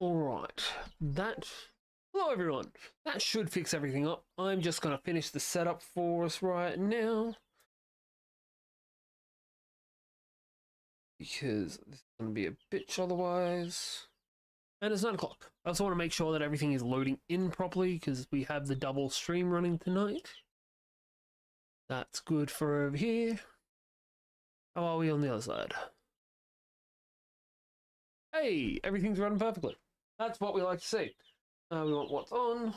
Alright, hello everyone. That should fix everything up. I'm just gonna finish the setup for us right now. Because this is gonna be a bitch otherwise. And it's 9 o'clock. I also want to make sure that everything is loading in properly because we have the double stream running tonight. That's good for over here. How are we on the other side? Hey, everything's running perfectly. That's what we like to see. We want what's on.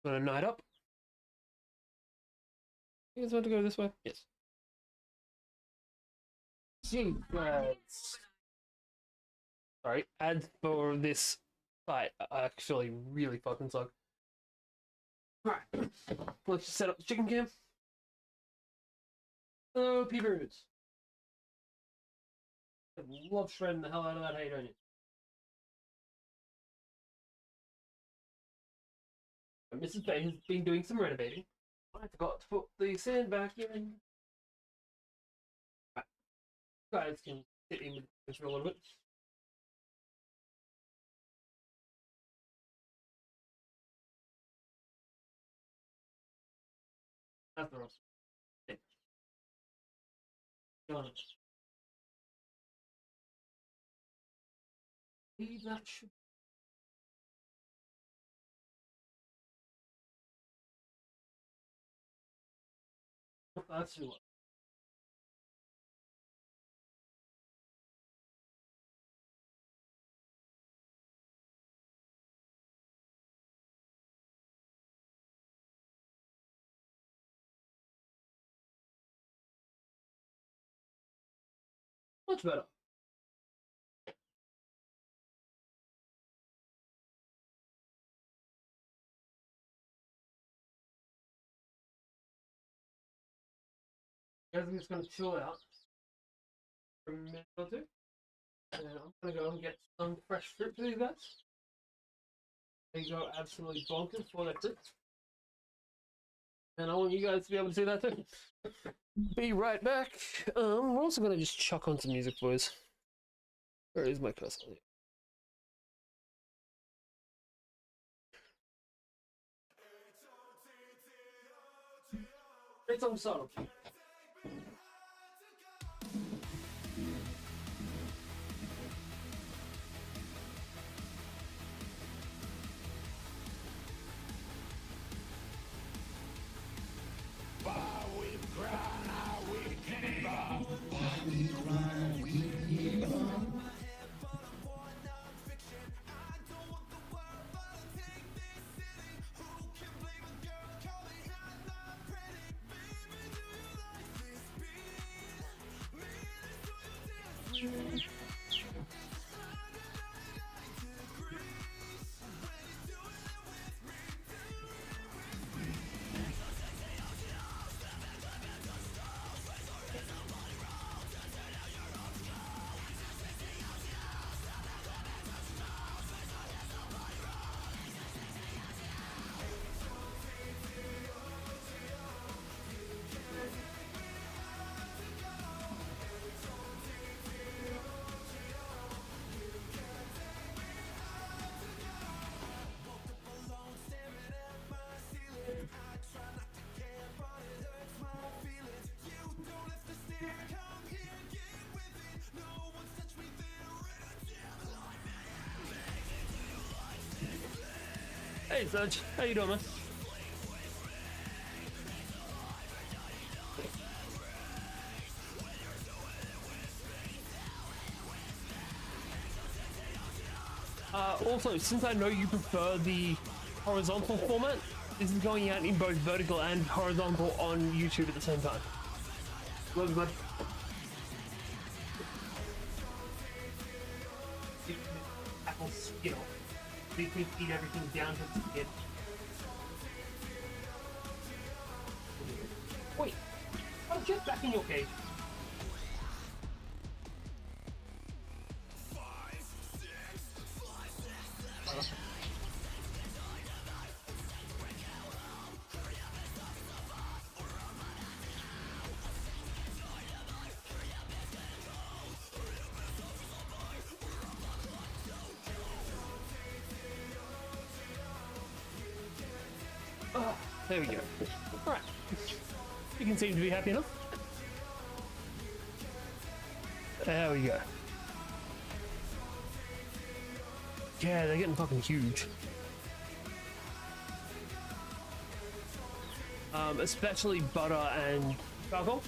Gonna night up. You guys want to go this way? Yes. Secrets. Sorry, ads for this site actually really fucking suck. Alright, let's just set up the chicken cam. Hello, peepers. I love shredding the hell out of that hate on you. Mrs. Bay has been doing some renovating. I forgot to put the sand back in. Right. Guys can sit in with this for a little bit. That's the rest. Leave that shit. That's too much. Much better. Guys, I'm just going to chill out for a minute or two. And I'm going to go and get some fresh fruit for these guys. They go absolutely bonkers for their fruit. And I want you guys to be able to see that too. Be right back. We're also going to just chuck on some music, boys. Where is my cursor? It's on subtle. Hey, Saj, how you doing, man? Also, since I know you prefer the horizontal format, this is going out in both vertical and horizontal on YouTube at the same time. Love you, bud. Apples, you know. They can eat everything down to the skin. Wait, I'm just back in your cage. There we go. Alright. You can seem to be happy enough. There we go. Yeah, they're getting fucking huge. Especially butter and charcoal.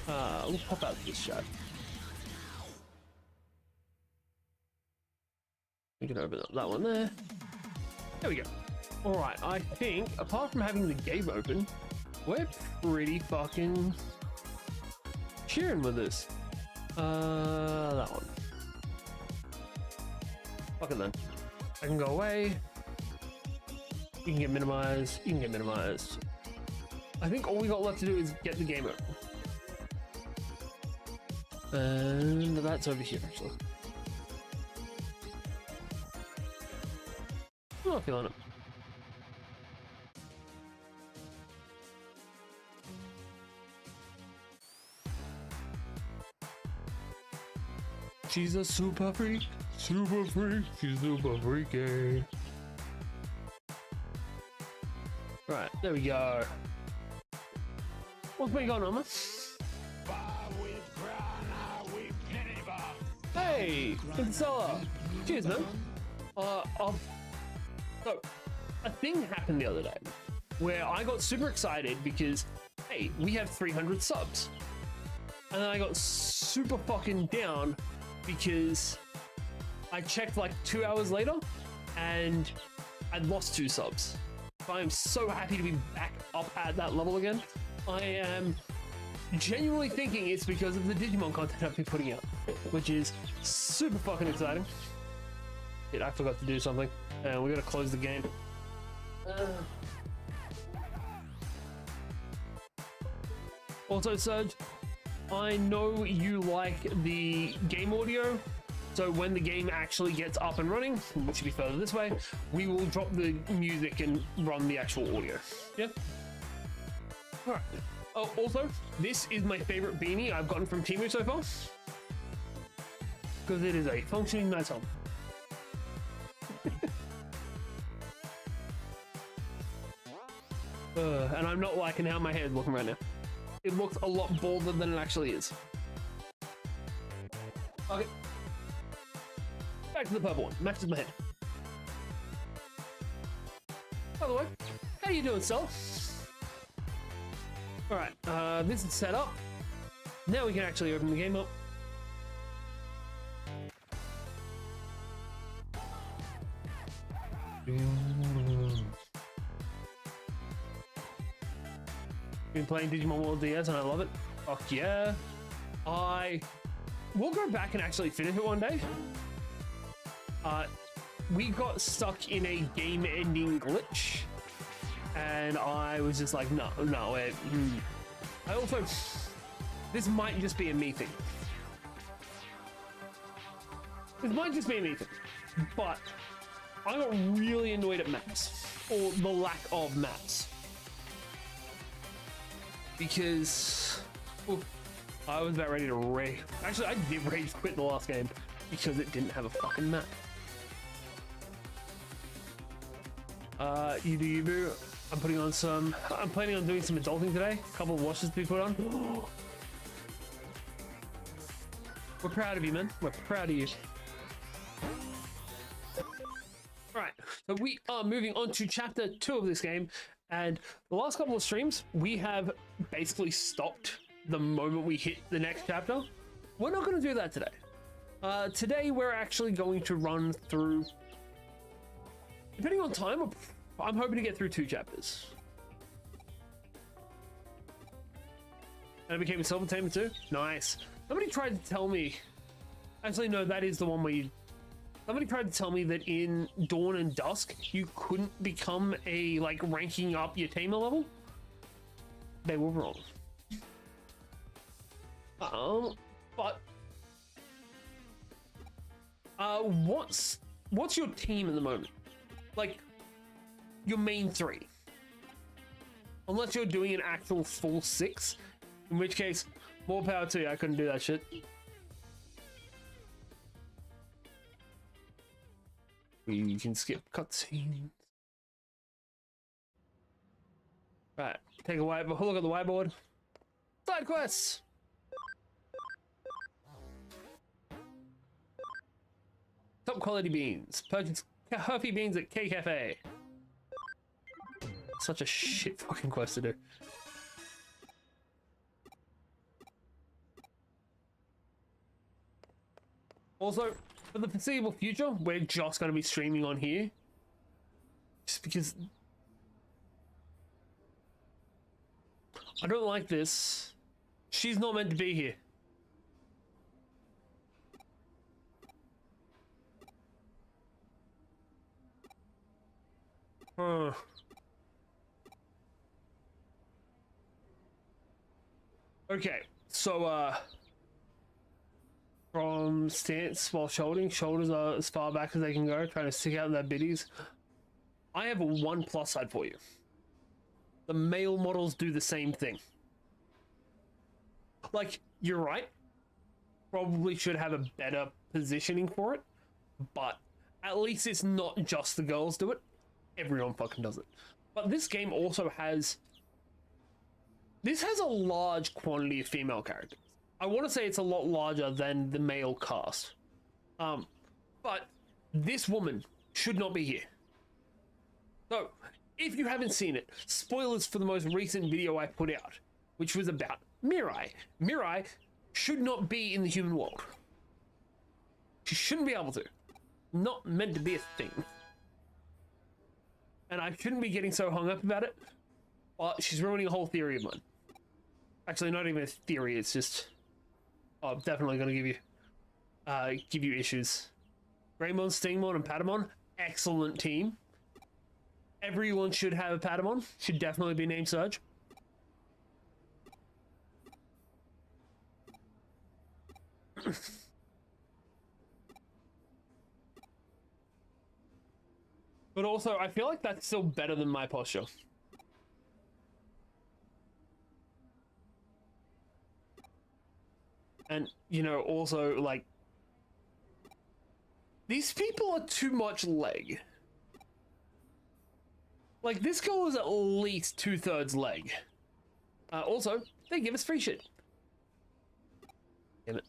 We'll pop out this shot. We can open up that one there. There we go. Alright, I think, apart from having the game open, we're pretty fucking cheering with this. That one. Fuck it then. I can go away. You can get minimized. You can get minimized. I think all we got left to do is get the game open. And that's over here, actually. I'm not feeling it. She's a super freak, she's super freaky. Right, there we go. What's been going on, man? Hey, Kinsella. Cheers, man. So, a thing happened the other day where I got super excited because, hey, we have 300 subs. And then I got super fucking down because I checked like 2 hours later and I'd lost 2 subs. So I'm so happy to be back up at that level again. I am genuinely thinking it's because of the Digimon content I've been putting out, which is super fucking exciting. Shit, I forgot to do something. And we gotta close the game. Also, Serge, I know you like the game audio, so when the game actually gets up and running, which should be further this way, we will drop the music and run the actual audio. Yeah? Alright. Oh, also, this is my favorite beanie I've gotten from Temu so far, because it is a functioning nice home. And I'm not liking how my hair is looking right now. It looks a lot bolder than it actually is. Okay. Back to the purple one. Matches my head. By the way, how you doing, Sol? Alright, this is set up. Now we can actually open the game up. Been playing Digimon World DS and I love it. Fuck yeah. I will go back and actually finish it one day. We got stuck in a game-ending glitch, and I was just like, no, wait. I also, this might just be a me thing. This might just be a me thing, but I got really annoyed at maps, or the lack of maps. Because I was about ready to rage. Actually, I did rage quit the last game because it didn't have a fucking map. You do you boo. I'm planning on doing some adulting today. A couple of washes to be put on. We're proud of you, man. We're proud of you. Right, so we are moving on to chapter 2 of this game. And the last couple of streams, we have basically stopped the moment we hit the next chapter. We're not going to do that today. Today, we're actually going to run through, depending on time, I'm hoping to get through 2 chapters. And I became a Silver Tamer too? Nice. Somebody tried to tell me, actually no, that is the one where you, somebody tried to tell me that in Dawn and Dusk, you couldn't become a, like, ranking up your tamer level. They were wrong. But what's your team at the moment? Like, your main 3. Unless you're doing an actual full 6, in which case, more power to you. I couldn't do that shit. We can skip cutscenes. Right, take a whiteboard. Look at the whiteboard. Side quests. Top quality beans. Purchase coffee beans at K Cafe. Such a shit fucking quest to do. Also, for the foreseeable future, we're just going to be streaming on here. Just because I don't like this. She's not meant to be here. Huh. Okay, so from stance while shouldering, shoulders are as far back as they can go, trying to stick out their biddies. I have one plus side for you. The male models do the same thing. Like, you're right. Probably should have a better positioning for it, but at least it's not just the girls do it. Everyone fucking does it. But this game also has... This has a large quantity of female characters. I want to say it's a lot larger than the male cast. But this woman should not be here. So, if you haven't seen it, spoilers for the most recent video I put out, which was about Mirai. Mirai should not be in the human world. She shouldn't be able to. Not meant to be a thing. And I shouldn't be getting so hung up about it, but she's ruining a whole theory of mine. Actually, not even a theory, it's just... Oh, I'm definitely going to give you issues. Greymon, Stingmon, and Patamon, excellent team. Everyone should have a Patamon. Should definitely be named Surge. But also, I feel like that's still better than my posture. And, you know, also, like... These people are too much leg. Like, this girl is at least 2/3 leg. Also, they give us free shit. Damn it.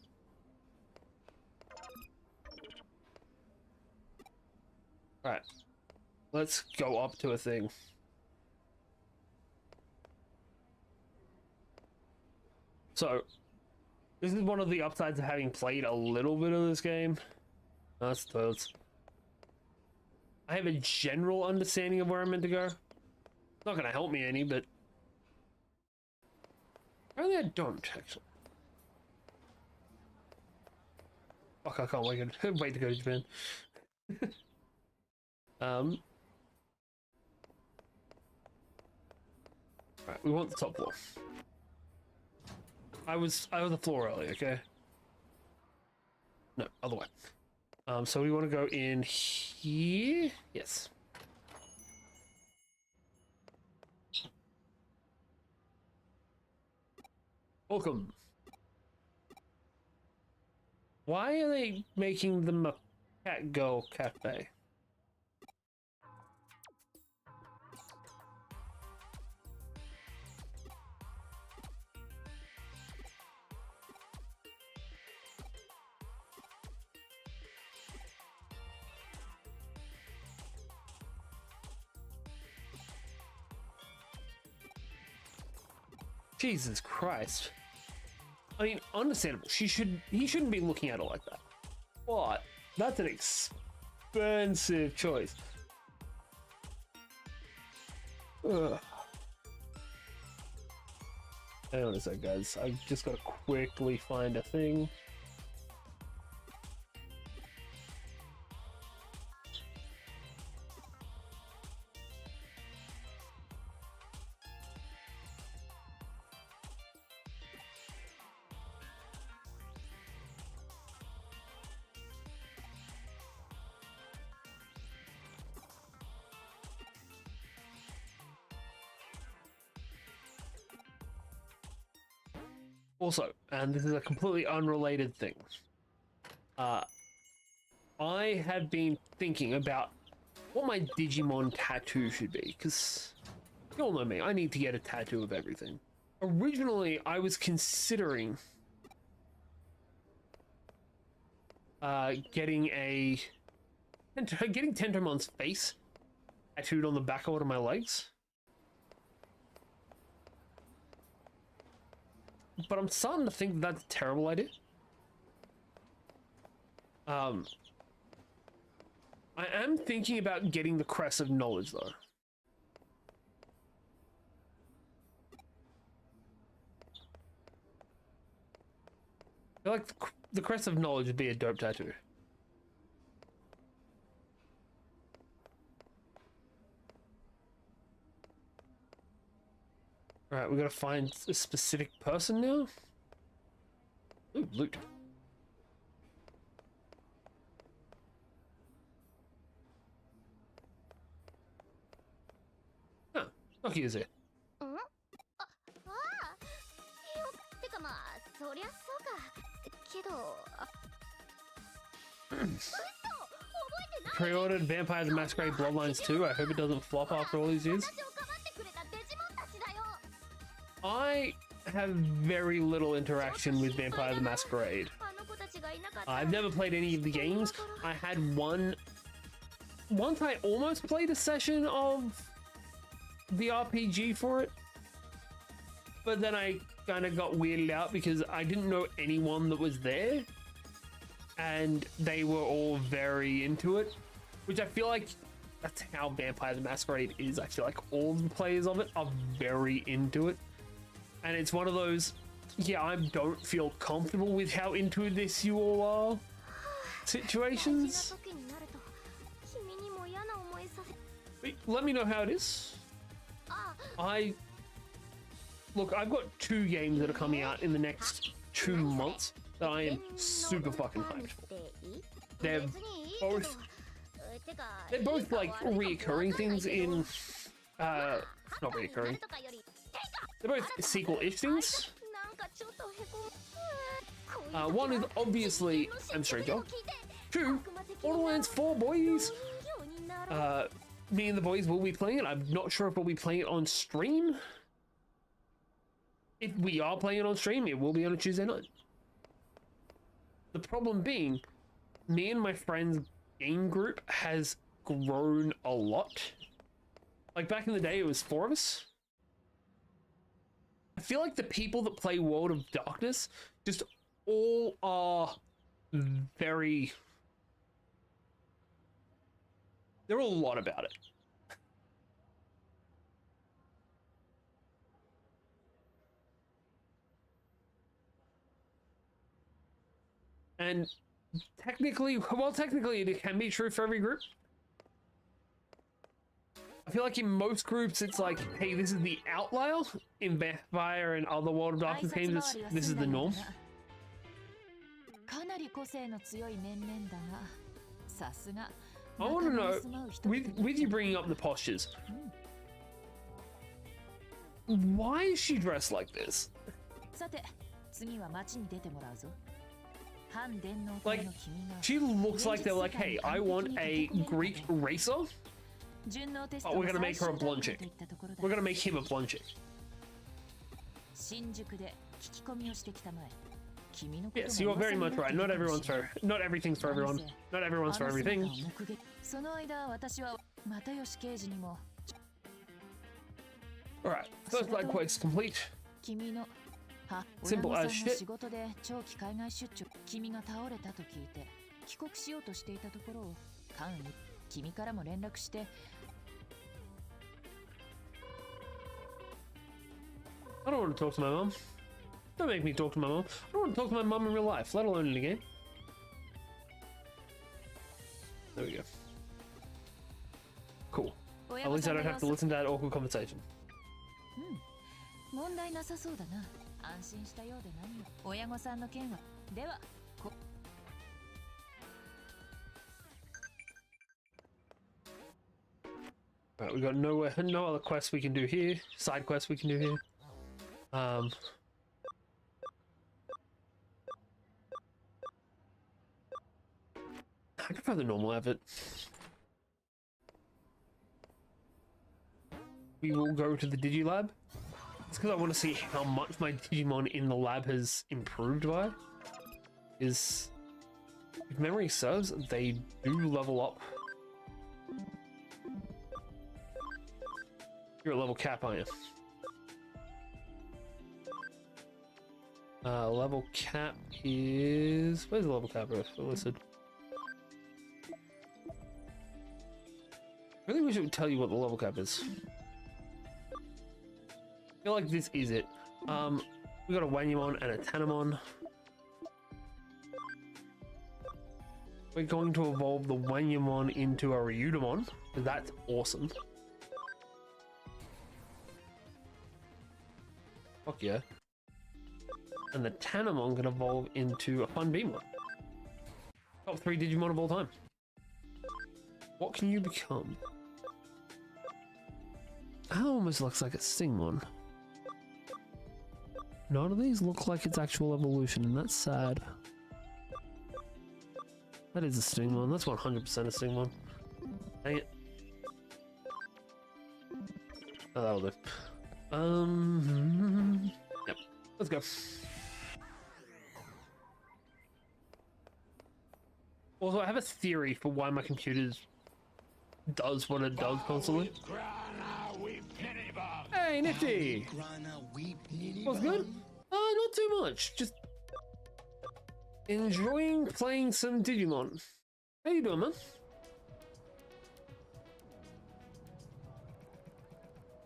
Alright. Let's go up to a thing. So, this is one of the upsides of having played a little bit of this game. That's toads. I have a general understanding of where I'm meant to go. It's not gonna help me any, but... Apparently I don't, actually. Fuck, I can't wait to go to Japan. Right, we want the top floor. I was the floor earlier, okay? No, other way. So we want to go in here. Yes. Welcome. Why are they making them a cat girl cafe? Jesus Christ. I mean, understandable. He shouldn't be looking at it like that. But that's an expensive choice. Ugh. Hang on a sec, guys. I just gotta quickly find a thing. Also, and this is a completely unrelated thing, I have been thinking about what my Digimon tattoo should be, because You all know me. I need to get a tattoo of everything. Originally, I was considering getting Tentomon's face tattooed on the back of one of my legs. But I'm starting to think that's a terrible idea. I am thinking about getting the Crest of Knowledge, though. I feel like the Crest of Knowledge would be a dope tattoo. Alright, we gotta find a specific person now. Ooh, loot. Huh, lucky is it? Pre-ordered Vampire the Masquerade Bloodlines 2. I hope it doesn't flop after all these years. I have very little interaction with Vampire the Masquerade. I've never played any of the games. I had once I almost played a session of the RPG for it, but then I kind of got weirded out because I didn't know anyone that was there, and they were all very into it, which I feel like that's how Vampire the Masquerade is. I feel like all the players of it are very into it, and it's one of those, yeah, I don't feel comfortable with how into this you all are situations. Wait, let me know how it is. Look, I've got 2 games that are coming out in the next 2 months that I am super fucking hyped for. They're both like reoccurring things in not reoccurring. They're both sequel-ish things. One is obviously I'm Straight Dog. 2, Borderlands 4, boys. Me and the boys will be playing it. I'm not sure if we'll be playing it on stream. If we are playing it on stream, it will be on a Tuesday night. The problem being, me and my friends' game group has grown a lot. Like back in the day, it was 4 of us. I feel like the people that play World of Darkness just all are very... They're all a lot about it. And technically, well, technically it can be true for every group. I feel like in most groups it's like, hey, this is the outlier. In Vampire and other World of Darkness games, this is the norm. I want to know, with you bringing up the postures, why is she dressed like this? Like, she looks like they're like, hey, I want a Greek racer, but we're gonna make her a blonde chick. We're gonna make him a blonde chick. Yes, you are very much right. Not everything's for everyone. Not everyone's for everything. Alright, first light quest complete. Simple as shit. I don't want to talk to my mom. Don't make me talk to my mom. I don't want to talk to my mom in real life, let alone in a game. There we go. Cool. At least I don't have to listen to that awkward conversation. Right, we got no other quests we can do here. Side quests we can do here. I prefer the normal outfit. we will go to the Digilab. It's because I want to see how much my Digimon in the lab has improved by. If memory serves, they do level up. You're at level cap, aren't you? Level cap is... Where's the level cap? Listed. I really wish it would tell you what the level cap is. I feel like this is it. We got a Wanyamon and a Tanamon. We're going to evolve the Wanyamon into a Ryudamon. That's awesome. Fuck yeah. And the Tanamon can evolve into a Fun Beamon. Top 3 Digimon of all time. What can you become? That almost looks like a Stingmon. None of these look like its actual evolution, and that's sad. That is a Stingmon. That's 100% a Stingmon. Dang it. Oh, that'll do. Yep. Let's go. Also, I have a theory for why my computer does what it does constantly. Hey, Nifty! What's good? Not too much. Just enjoying playing some Digimon. How you doing, man?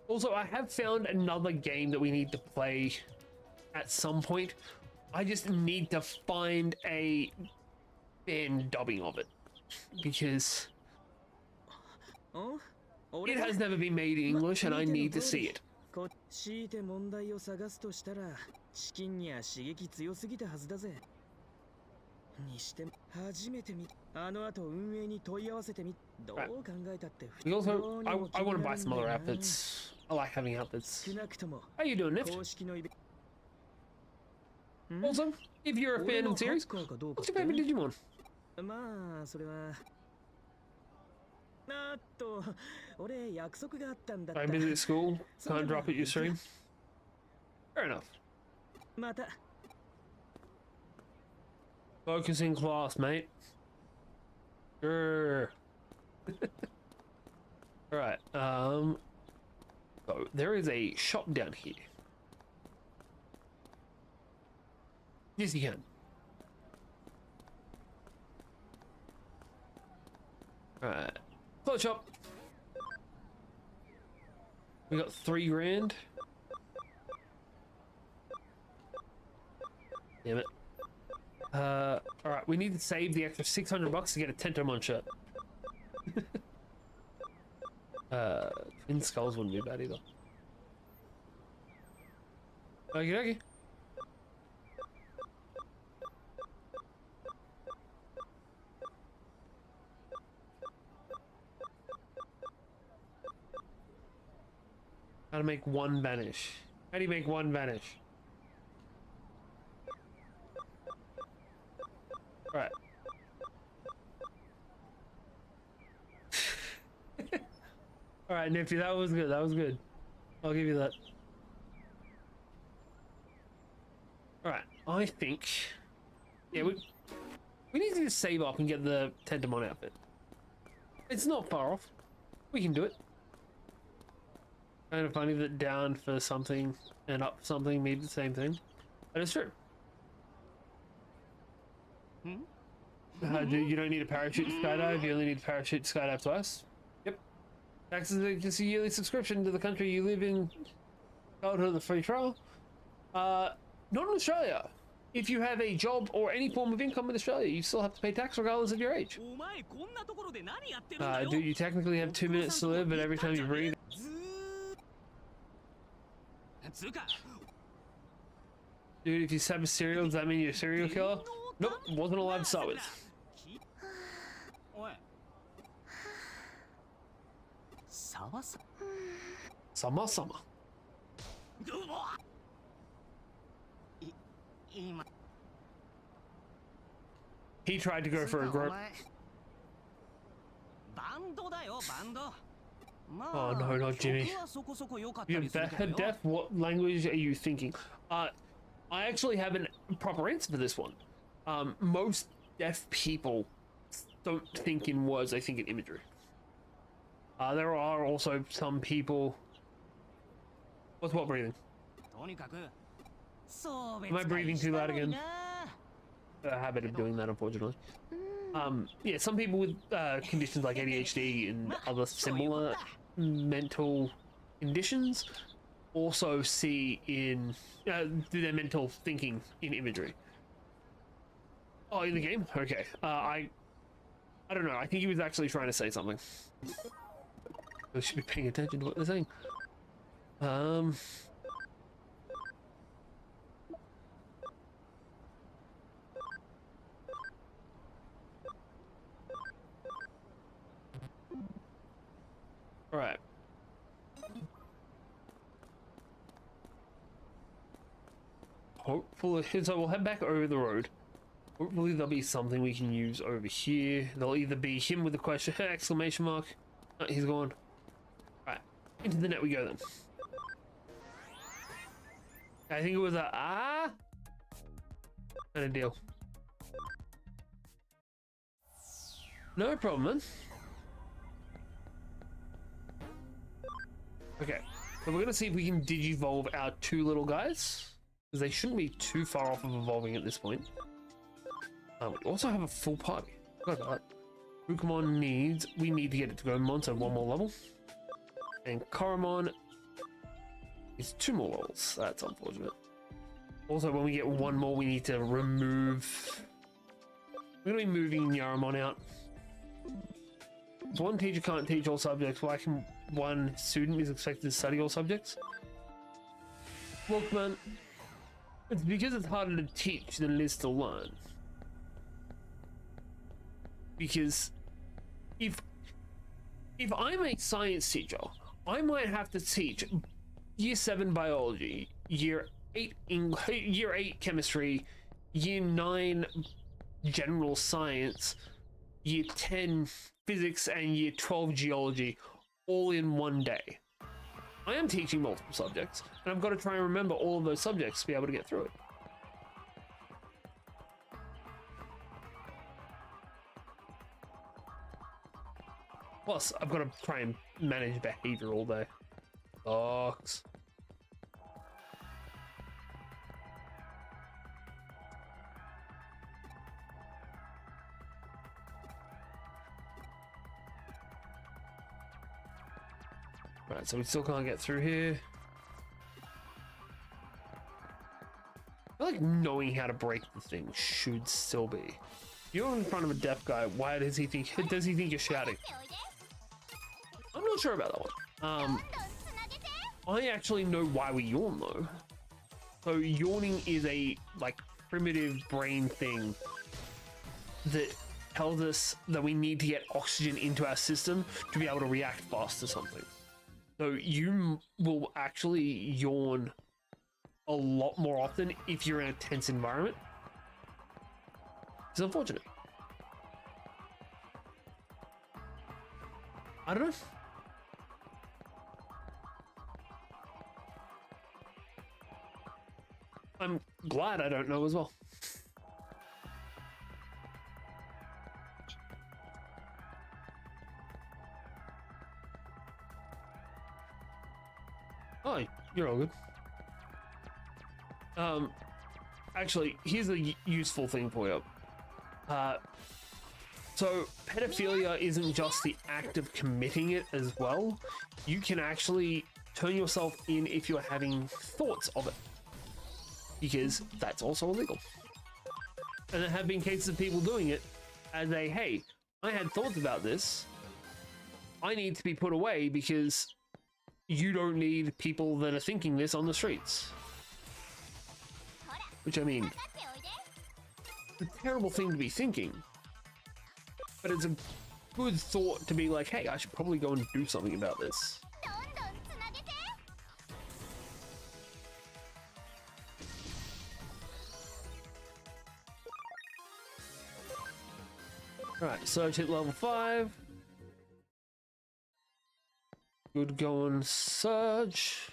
Also, I have found another game that we need to play at some point. I just need to find a fan dubbing of it because it has never been made in English and I need to see it. Right. Also, I want to buy some other outfits. I like having outfits. How you doing, Nift? Also, if you're a fan of the series, what's your favorite Digimon? I'm busy at school, can't drop at your stream. Fair enough. Focus in class, mate. Sure. Alright, so there is a shop down here. Yes, you can. Alright. Clothes shop. We got 3 grand. Damn it. Alright, we need to save the extra $600 to get a Tentomon shirt. Twin skulls wouldn't be bad either. Okie dokie. How to make one vanish? How do you make one vanish? Alright. Alright, Nifty, that was good. That was good. I'll give you that. Alright, I think... Yeah, we need to just save up and get the Tentomon outfit. It's not far off. We can do it. Kind of funny that down for something and up for something mean the same thing. That is true. You don't need a parachute to skydive, you only need a parachute to skydive twice. Yep. Taxes against a yearly subscription to the country you live in. Childhood of the free trial. Not in Australia. If you have a job or any form of income in Australia, you still have to pay tax regardless of your age. Dude, you technically have 2 minutes to live, but every time you breathe... Dude, if you stab a cereal, does that mean you're a serial killer? Nope, wasn't allowed to start with. Sama. He tried to go for a group. Oh no, not Jimmy. You're deaf. What language are you thinking? I actually have a proper answer for this one. Most deaf people don't think in words; they think in imagery. There are also some people. What's what breathing? Am I breathing too loud again? A habit of doing that, unfortunately. Yeah, some people with conditions like ADHD and other similar mental conditions also see in do their mental thinking in imagery. Oh, in the game? Okay. I don't know. I think he was actually trying to say something. I should be paying attention to what they're saying. All right. Hopefully, so we'll head back over the road. Hopefully there'll be something we can use over here. There'll either be him with a question, exclamation mark. Oh, he's gone. All right, into the net we go then. I think it was a kind of deal. No problem, man. Okay, so we're gonna see if we can digivolve our two little guys, because they shouldn't be too far off of evolving at this point. We also have a full party. Look at that. Agumon we need to get it to Gabumon, so one more level. And Kuremi is 2 more levels. That's unfortunate. Also, when we get one more, we need to remove. We're gonna be moving Yaramon out. So one teacher can't teach all subjects. Why can one student is expected to study all subjects? Look, man, it's because it's harder to teach than it is to learn. Because if I'm a science teacher, I might have to teach year 7 biology, year 8 year 8 chemistry, year 9 general science, year 10 physics, and year 12 geology, all in one day. I am teaching multiple subjects, and I've got to try and remember all of those subjects to be able to get through it. Plus, I've got to try and manage behavior all day. Sucks. Right, so we still can't get through here. I feel like knowing how to break the thing should still be. You're in front of a deaf guy. Why does he think you're shouting? I'm not sure about that one. I actually know why we yawn though. So yawning is a primitive brain thing that tells us that we need to get oxygen into our system to be able to react fast to something. So you will actually yawn a lot more often if you're in a tense environment. It's unfortunate. I don't know. I'm glad I don't know as well. Oh, you're all good. Actually, here's a useful thing for you. So pedophilia isn't just the act of committing it as well. You can actually turn yourself in if you're having thoughts of it, because that's also illegal. And there have been cases of people doing it as a, hey, I had thoughts about this. I need to be put away because you don't need people that are thinking this on the streets. Which, I mean, it's a terrible thing to be thinking, but it's a good thought to be like, hey, I should probably go and do something about this. Alright, Surge hit level 5. Good going, Surge.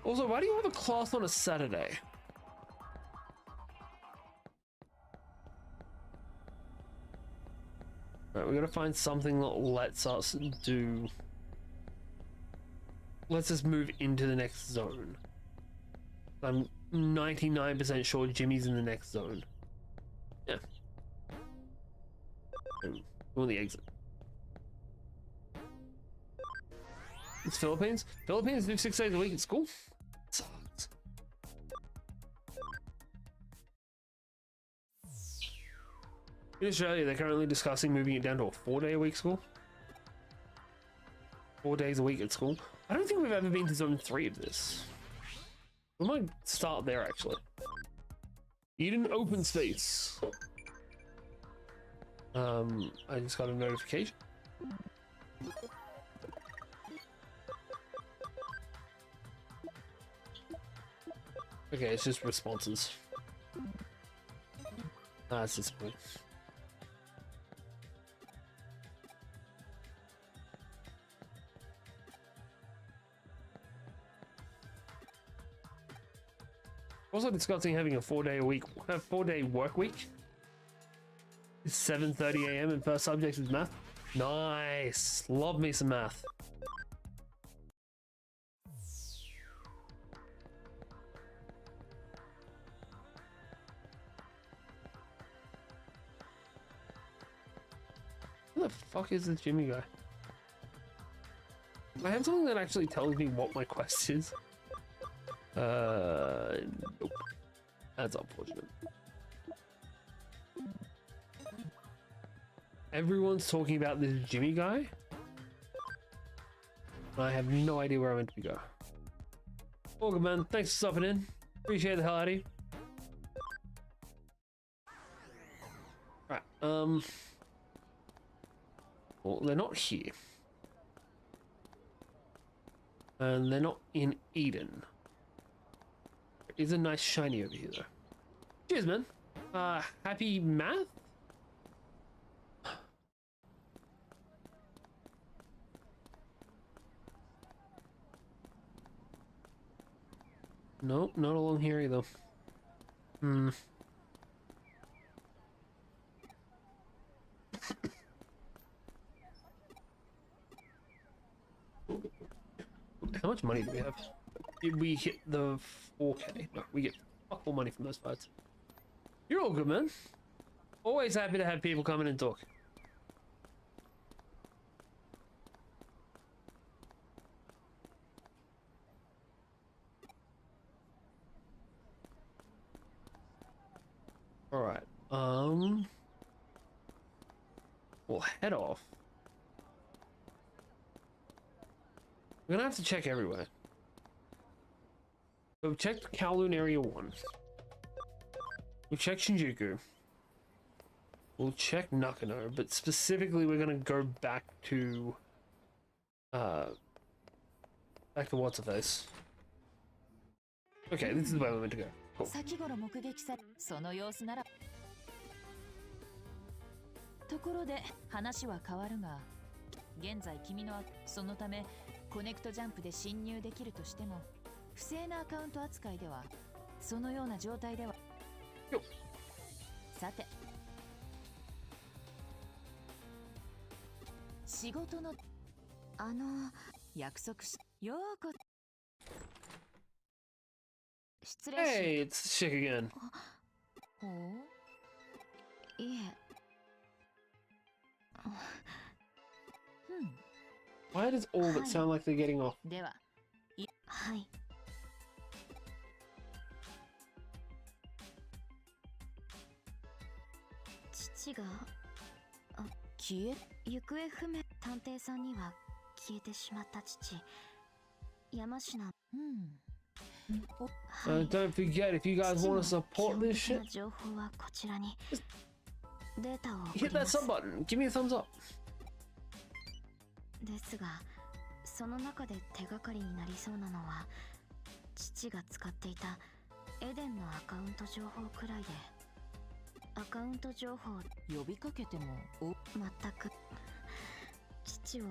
Also, why do you have a class on a Saturday? Alright, we gotta find something that lets us do... Lets us move into the next zone. I'm 99% sure Jimmy's in the next zone. Yeah. Go on the exit. It's Philippines? Philippines do 6 days a week at school? Sucks. In Australia, they're currently discussing moving it down to a 4-day-a-week school. 4 days a week at school. I don't think we've ever been to zone 3 of this. We might start there, actually. Eden open space. I just got a notification. Okay, it's just responses. That's just good. Also discussing having a 4-day work week. It's 7:30 AM and first subject is math. Nice. Love me some math. Who the fuck is this Jimmy guy? I have something that actually tells me what my quest is. Nope. That's unfortunate. Everyone's talking about this Jimmy guy. I have no idea where I meant to go. Well, man, thanks for stopping in. Appreciate the hell out of you. Right, well, they're not here. And they're not in Eden. There is a nice shiny over here, though. Cheers, man. Happy math? Nope, not along here either. How much money do we have? Did we hit the 4K? No, we get fuck all money from those fights. You're all good, man. Always happy to have people come in and talk. Alright, we'll head off. We're gonna have to check everywhere. So we've checked Kowloon Area 1. We've checked Shinjuku. We'll check Nakano, but specifically we're gonna go back to what's her face. Okay, this is where we're meant to go. Cool. 先頃目撃されその様子ならところで話は変わるが現在君のそのためコネクトジャンプで侵入できるとしても不正なアカウント扱いではそのような状態ではさて仕事の約束しようこ失礼し Hey, it's Chick again. ほういえ Why does all of it sound like they're getting off? でははい。父が消え行方不明探偵さんには消えてしまった父山科Don't forget, if you guys want to support this shit, 情報はこちらにデータを hit that sub button. Give me a thumbs up. ですがその中で手がかりになりそうなのは父が使っていたエデンのアカウント情報くらいでアカウント情報呼びかけても全く父を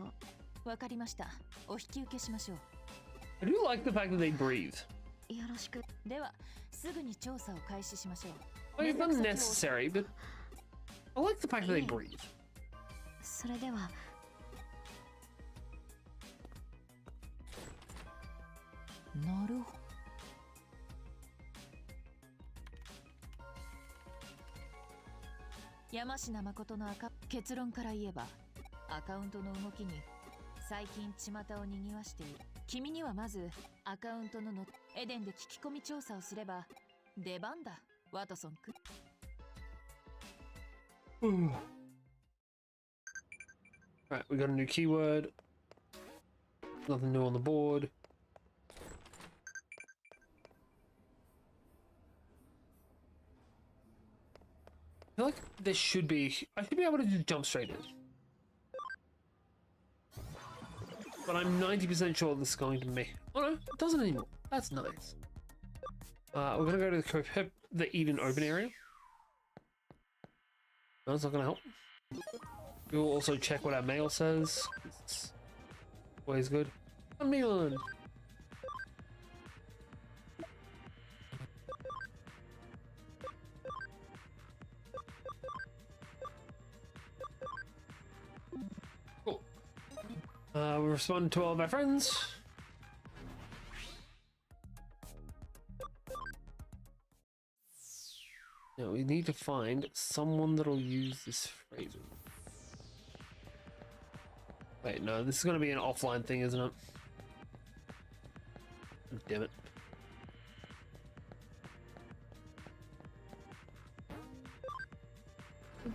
わかりました。お引き受けしましょう。 I do like the fact that they breathe. よろしく。ではすぐに調査を開始しましょう。 Like, it's not necessary, but I like the fact that they breathe. それではなるほど。山科誠の結論から言えばアカウントの動きに最近巷を賑わしている。君にはまずアカウントのエデンで聞き込み調査をすれば出番だ、ワトソン君。Alright, we got a new keyword. Nothing new on the board. I feel like there should be... I should be able to just jump straight in. But I'm 90% sure this is going to be... Oh no, it doesn't anymore. That's nice. We're gonna go to the Eden open area. No, it's not gonna help. We will also check what our mail says. It's always good. A million! Cool. We respond to all of our friends. Now we need to find someone that'll use this phrase. Wait, no, this is going to be an offline thing, isn't it? Oh, damn it.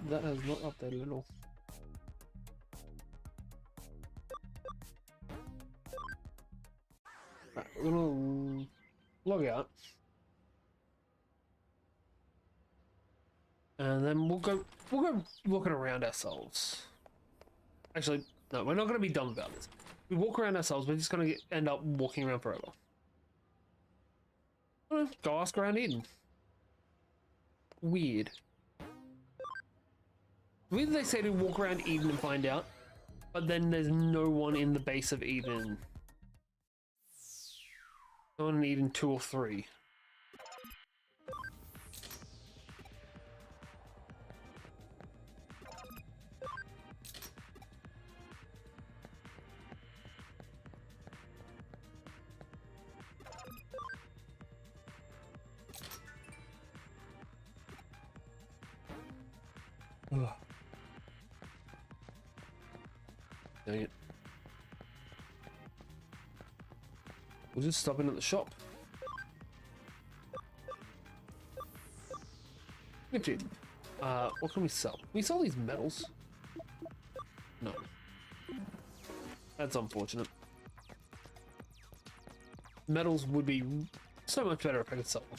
That has not updated at all. Right, we're gonna log out. And then we'll go looking around ourselves. Actually, no, we're not going to be dumb about this. We walk around ourselves, we're just going to end up walking around forever. Go ask around Eden. Weird. Weird they say to walk around Eden and find out, but then there's no one in the base of Eden. No one in Eden 2 or 3. Ugh. Dang it. We'll just stop in at the shop. What can we sell? Can we sell these medals? No. That's unfortunate. Medals would be so much better if I could sell them.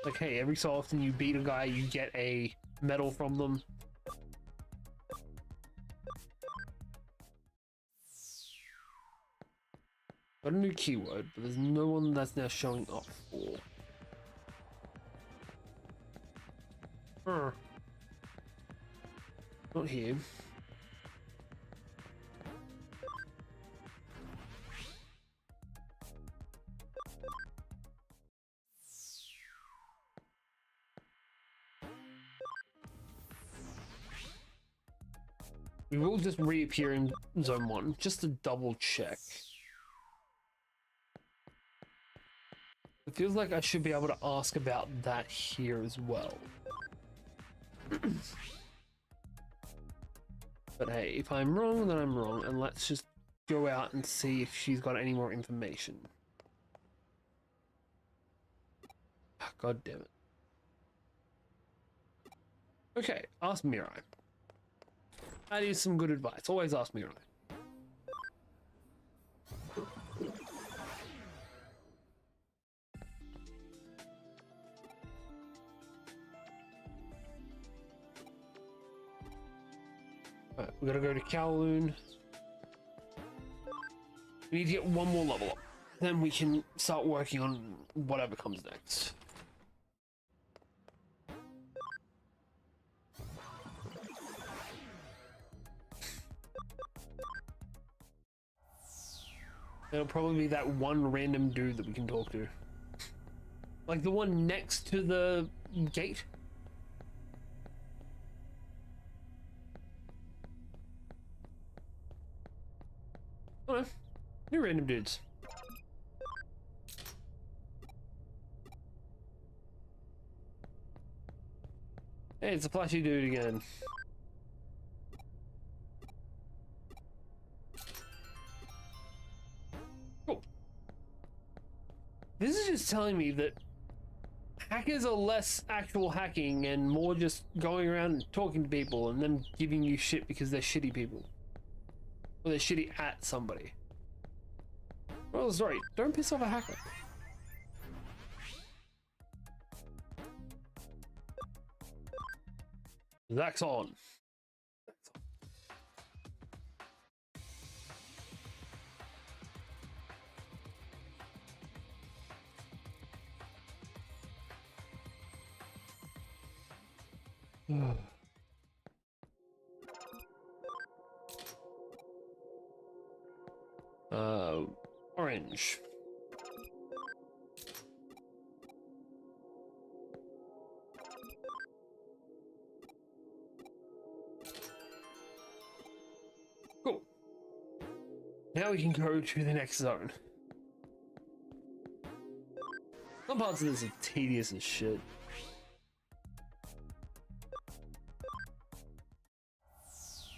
Like, hey, every so often you beat a guy, you get a medal from them. Got a new keyword, but there's no one that's now showing up for. Huh. Not here. We will just reappear in Zone 1, just to double check. It feels like I should be able to ask about that here as well. But hey, if I'm wrong, then I'm wrong, and let's just go out and see if she's got any more information. God damn it. Okay, ask Mirai. That is some good advice. Always ask Mirai. Alright, we gotta go to Kowloon. We need to get one more level up. Then we can start working on whatever comes next. It'll probably be that one random dude that we can talk to. Like the one next to the gate. Oh no, new random dudes. Hey, it's a flashy dude again. Cool. This is just telling me that hackers are less actual hacking and more just going around and talking to people and then giving you shit because they're shitty people. Or they're shitty at somebody. Well, sorry, don't piss off a hacker. That's on. Orange. Cool. Now we can go to the next zone. Some parts of this are tedious as shit.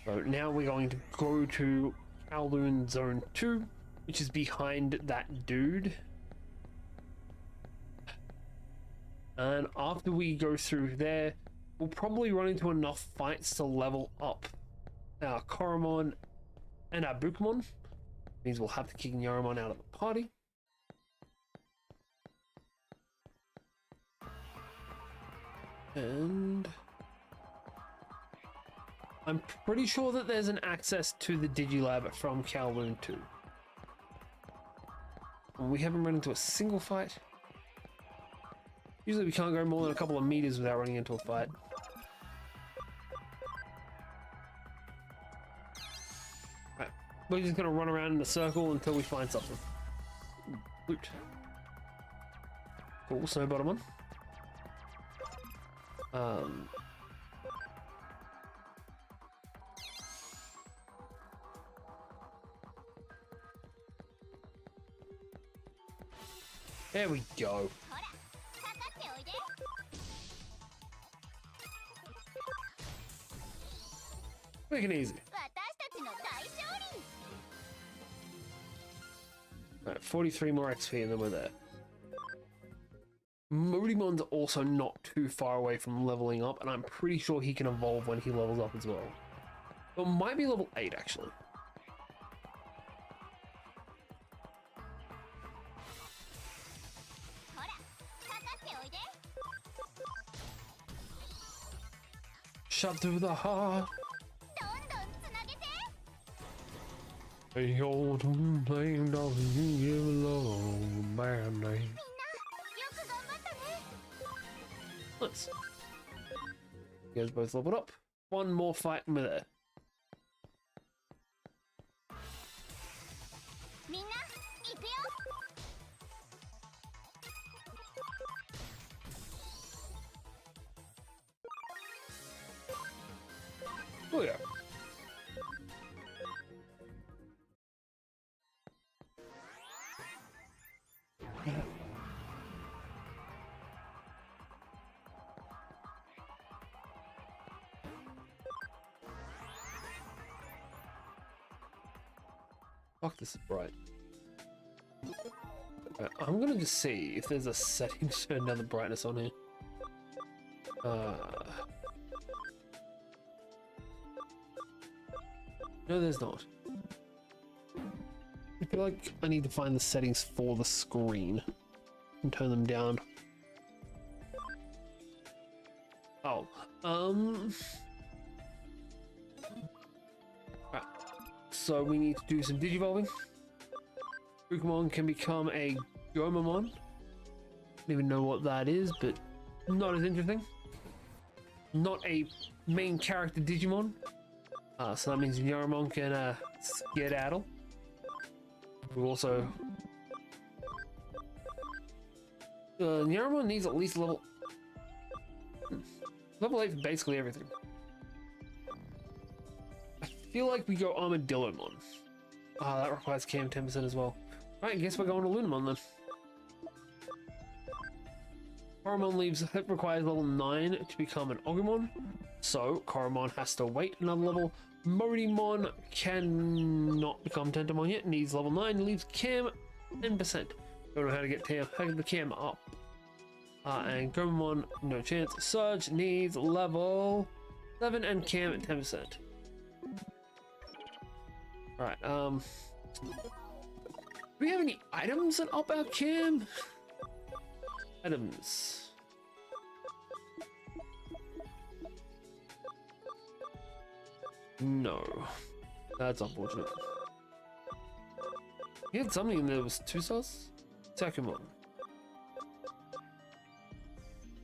So now we're going to go to Kowloon Zone 2, which is behind that dude. And after we go through there, we'll probably run into enough fights to level up our Koromon and our Agumon. Means we'll have to kick Yaramon out of the party. And I'm pretty sure that there's an access to the Digilab from Kowloon 2. And we haven't run into a single fight. Usually we can't go more than a couple of meters without running into a fight. Right, we're just gonna run around in a circle until we find something. Ooh, loot. Cool, snow bottom one. There we go. Quick and easy. Alright, 43 more XP and then we're there. Modimon's also not too far away from leveling up, and I'm pretty sure he can evolve when he levels up as well. But might be level 8 actually. Shot through the heart. Hey, old name, doesn't you give a love bad name? Nice. You guys both leveled up. One more fight and we're there. Oh yeah. Fuck, this is bright. I'm gonna just see if there's a setting to turn down the brightness on here. No, there's not. I feel like I need to find the settings for the screen and turn them down. Oh, right. So we need to do some digivolving. Agumon can become a Gabumon. Don't even know what that is, but not as interesting. Not a main character Digimon. So that means Yaramon can skedaddle. We also Nyaramon needs at least level 8 for basically everything. I feel like we go Armadillomon. Ah, that requires Cam 10% as well. Alright, I guess we're going to Lunamon then. Koromon requires level 9 to become an Agumon, so Koromon has to wait another level. Modimon cannot become Tentomon yet, needs level 9, leaves Cam 10%. Don't know how to get the Cam up. And Gabumon, no chance. Surge needs level 7 and Cam at 10%. Alright, do we have any items that up our Cam? Items. No. That's unfortunate. He had something in there that was 2 stars? Takumon.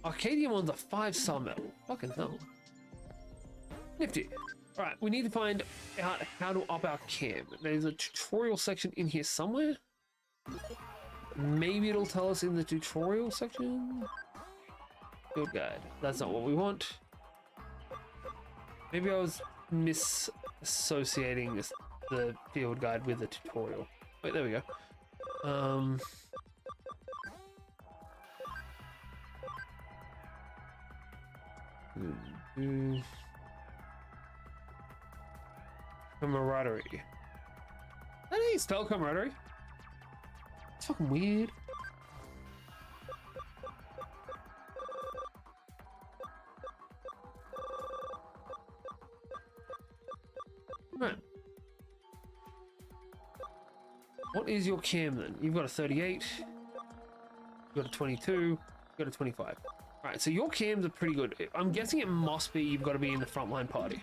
Arcadiumon's a 5-star medal. Fucking hell. Nifty. Alright, we need to find out how to up our Cam. There's a tutorial section in here somewhere. Maybe it'll tell us in the tutorial section. Field guide. That's not what we want. Maybe I was misassociating the field guide with the tutorial. Wait, there we go. Camaraderie. How do you spell camaraderie? It's fucking weird. Right. What is your Cam then? You've got a 38, you've got a 22, you've got a 25. Alright, so your Cams are pretty good. I'm guessing it must be you've got to be in the frontline party.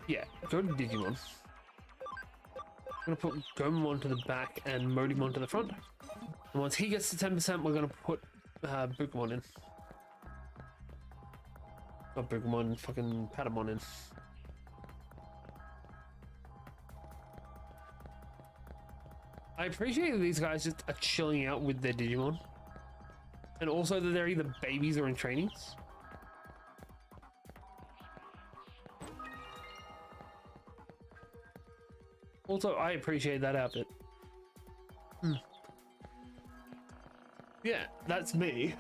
Yeah, go to Digimon. I'm gonna put Gomon to the back and Modimon to the front. And once he gets to 10%, we're gonna put Bukamon in. Not Bukamon, fucking Patamon in. I appreciate that these guys just are chilling out with their Digimon. And also that they're either babies or in trainings. Also, I appreciate that outfit. Yeah, that's me.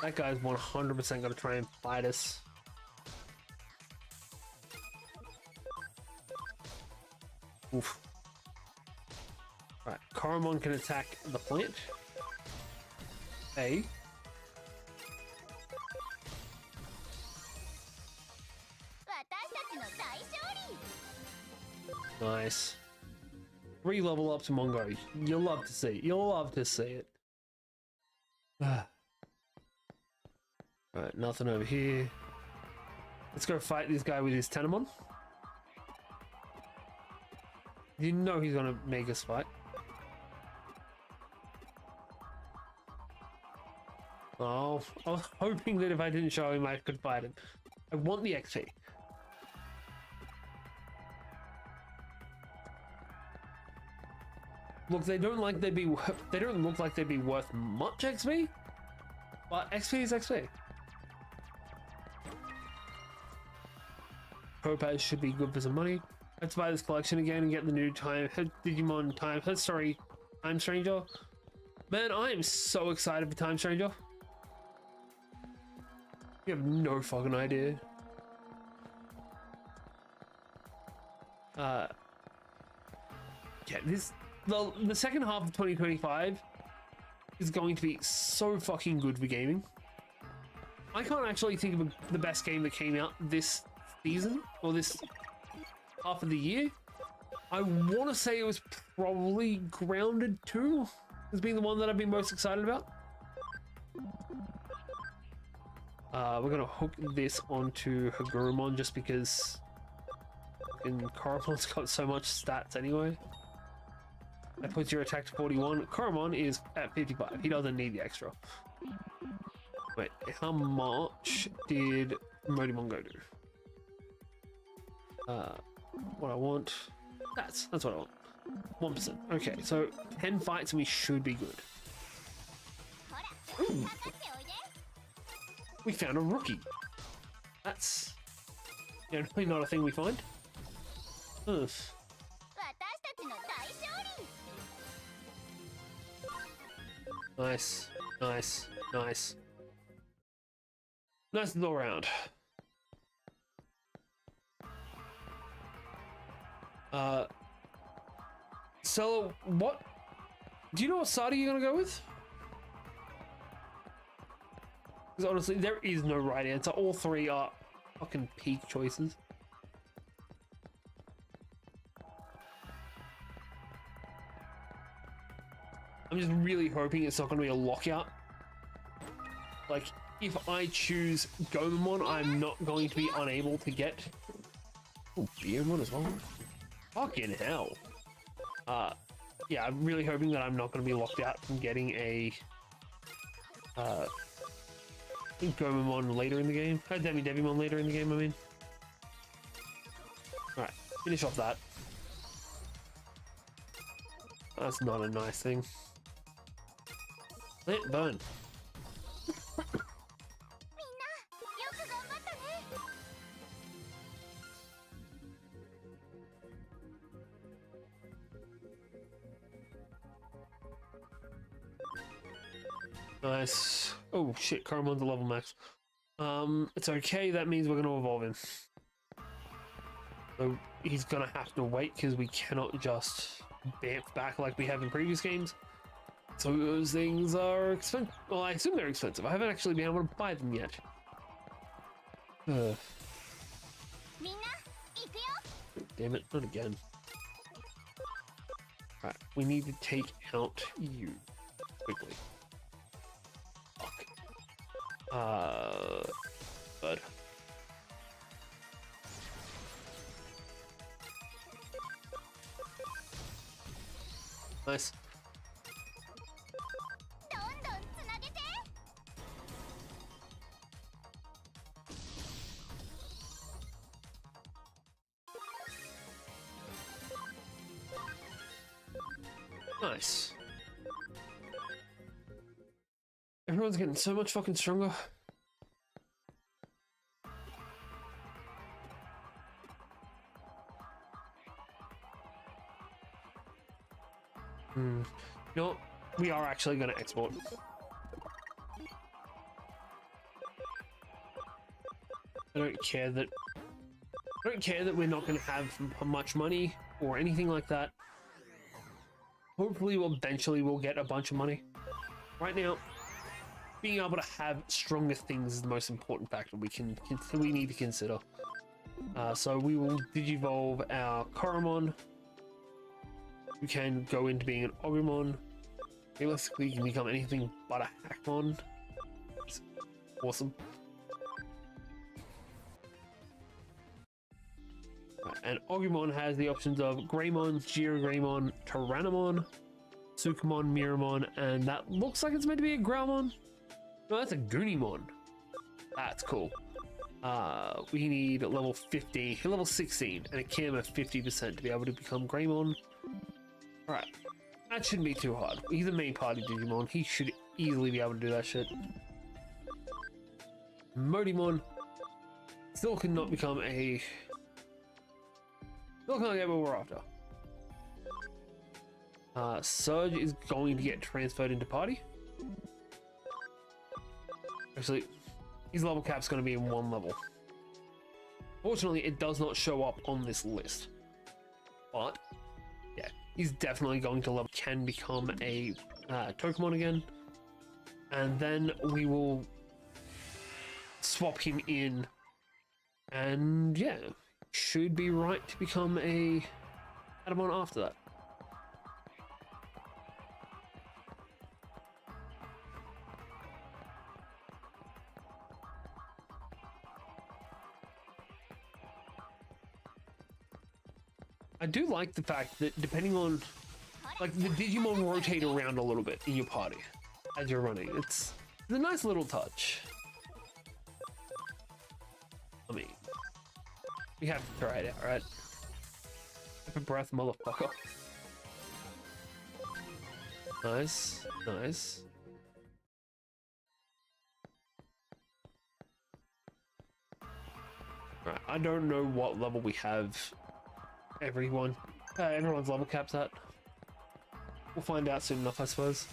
That guy's 100% gonna try and fight us. Oof. Right, Koromon can attack the plant. A. Nice. 3 level up to Mongo. You'll love to see it. You'll love to see it. Right, nothing over here. Let's go fight this guy with his Tentomon. You know he's gonna make us fight. Oh, I was hoping that if I didn't show him, I could fight him. I want the XP. Look, they don't look like they'd be worth much XP, but XP is XP. Topaz should be good for some money. Let's buy this collection again and get the new Digimon Time Stranger. Man, I am so excited for Time Stranger. You have no fucking idea. Yeah, the second half of 2025 is going to be so fucking good for gaming. I can't actually think of the best game that came out this season or this half of the year. I want to say it was probably Grounded 2 has been the one that I've been most excited about. We're gonna hook this onto Agumon just because Koromon's got so much stats anyway. That puts your attack to 41. Koromon is at 55. He doesn't need the extra. Wait, how much did Modimon go to? What I want. That's what I want. 1%. Okay, so 10 fights and we should be good. Ooh. We found a rookie. That's generally not a thing we find. Ugh. Nice, nice, nice. Nice all around. So what? Do you know what side are you gonna go with? Because honestly, there is no right answer. All three are fucking peak choices. I'm just really hoping it's not going to be a lockout. Like, if I choose Gabumon, I'm not going to be unable to get... Oh, Beermon as well? Fucking hell. Yeah, I'm really hoping that I'm not going to be locked out from getting a... Gabumon later in the game. Devimon later in the game, I mean. Alright, finish off that. That's not a nice thing. Let it burn. Nice. Oh shit, Karamon's a level max. It's okay, that means we're gonna evolve him. So he's gonna have to wait because we cannot just bamf back like we have in previous games. So those things are expensive. Well, I assume they're expensive. I haven't actually been able to buy them yet. Damn it, not again. Right, we need to take out you quickly. Fuck. Bud. Nice. Nice. Everyone's getting so much fucking stronger. You know what? We are actually going to export. I don't care that we're not going to have much money or anything like that. Hopefully, eventually we'll get a bunch of money. Right now, being able to have stronger things is the most important factor we need to consider. So we will digivolve our Koromon. We can go into being an Agumon. Realistically, you can become anything but a Hackmon. It's awesome. And Agumon has the options of Greymon, Greymon, Tyrannomon, Sukamon, Miramon, and that looks like it's meant to be a Growlmon. No, that's a Goonimon. That's cool. We need level 16, and a cam of 50% to be able to become Greymon. Alright, that shouldn't be too hard. He's a main party Digimon. He should easily be able to do that shit. Modimon still cannot become a... Still can't get what we're after. Surge is going to get transferred into party. Actually, his level cap's going to be in 1 level. Fortunately, it does not show up on this list. But, yeah, he's definitely going to level, can become a Tokumon again. And then we will swap him in. And, yeah, should be right to become a Agumon after that. I do like the fact that depending on, like, the Digimon rotate around a little bit in your party as you're running. It's It's a nice little touch. I mean, we have to try it out, right? Have a breath, motherfucker. Nice, nice. Right, I don't know what level we have everyone's level caps at. We'll find out soon enough, I suppose.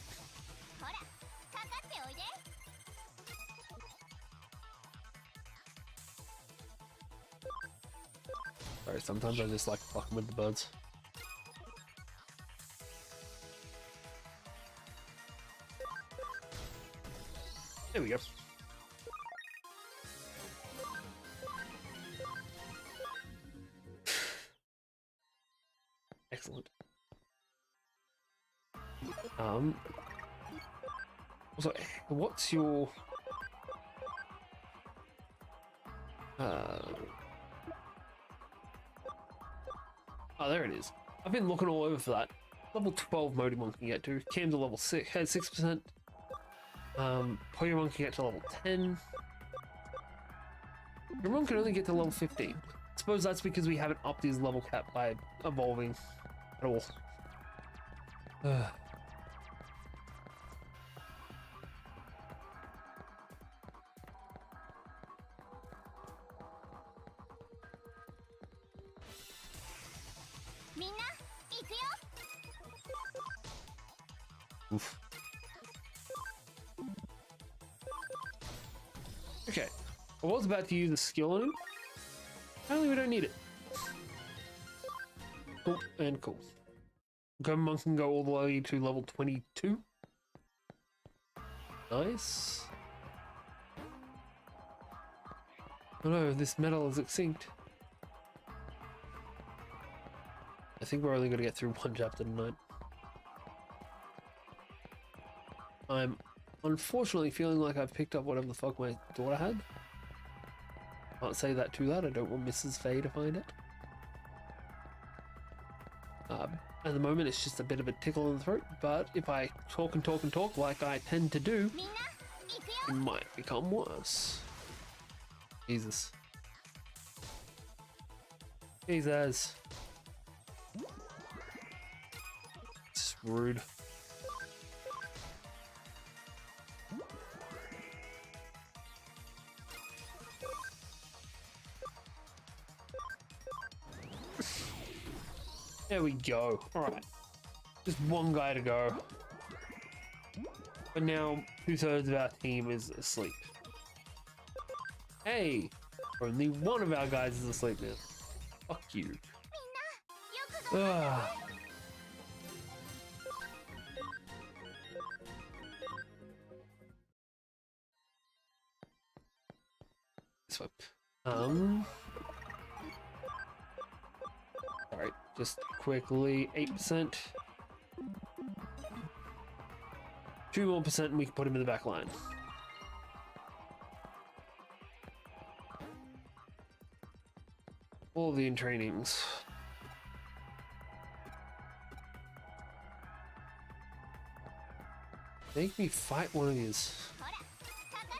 Sorry, sometimes I just like fucking with the birds. There we go. Excellent. Also, what's your oh, there it is. I've been looking all over for that. Level 12 Modimon can get to. Cam's a level 6, has 6%. Poyomon can get to level 10. Gabumon can only get to level 15. I suppose that's because we haven't upped his level cap by evolving at all. Oof. Okay, I was about to use a skill on him. Apparently we don't need it. Cool and cool. Gabumon can go all the way to level 22. Nice. Oh no, this metal is extinct. I think we're only going to get through one chapter tonight. I'm unfortunately feeling like I've picked up whatever the fuck my daughter had. Can't say that too loud, I don't want Mrs. Faye to find it. At the moment it's just a bit of a tickle in the throat, but if I talk and talk and talk like I tend to do, it might become worse. Jesus. Jesus. It's rude. There we go. Alright. Just one guy to go. But now 2/3 of our team is asleep. Hey! Only one of our guys is asleep now. Fuck you. Ah. This one. Alright, just quickly, 8%. 2 more percent and we can put him in the back line. All the trainings. Make me fight one of these.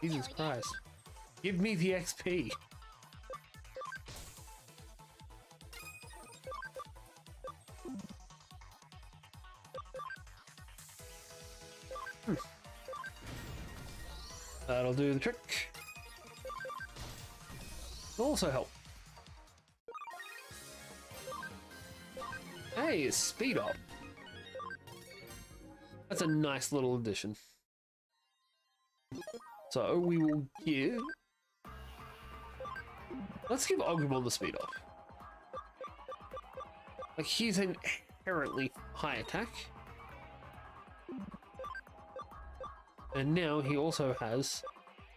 Jesus Christ. Give me the XP. That'll do the trick. It'll also help. Hey, speed up. That's a nice little addition. So we will give... Let's give Agumon the speed up. Like, he's inherently high attack. And now he also has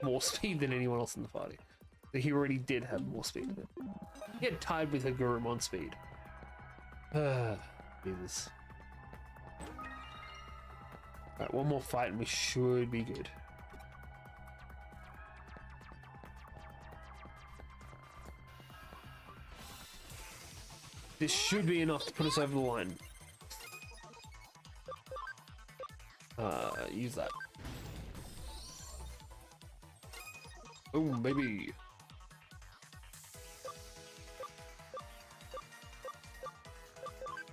more speed than anyone else in the party. So he already did have more speed. He had tied with a Gurumon speed. Jesus. Alright, one more fight and we should be good. This should be enough to put us over the line. Use that. Boom, baby.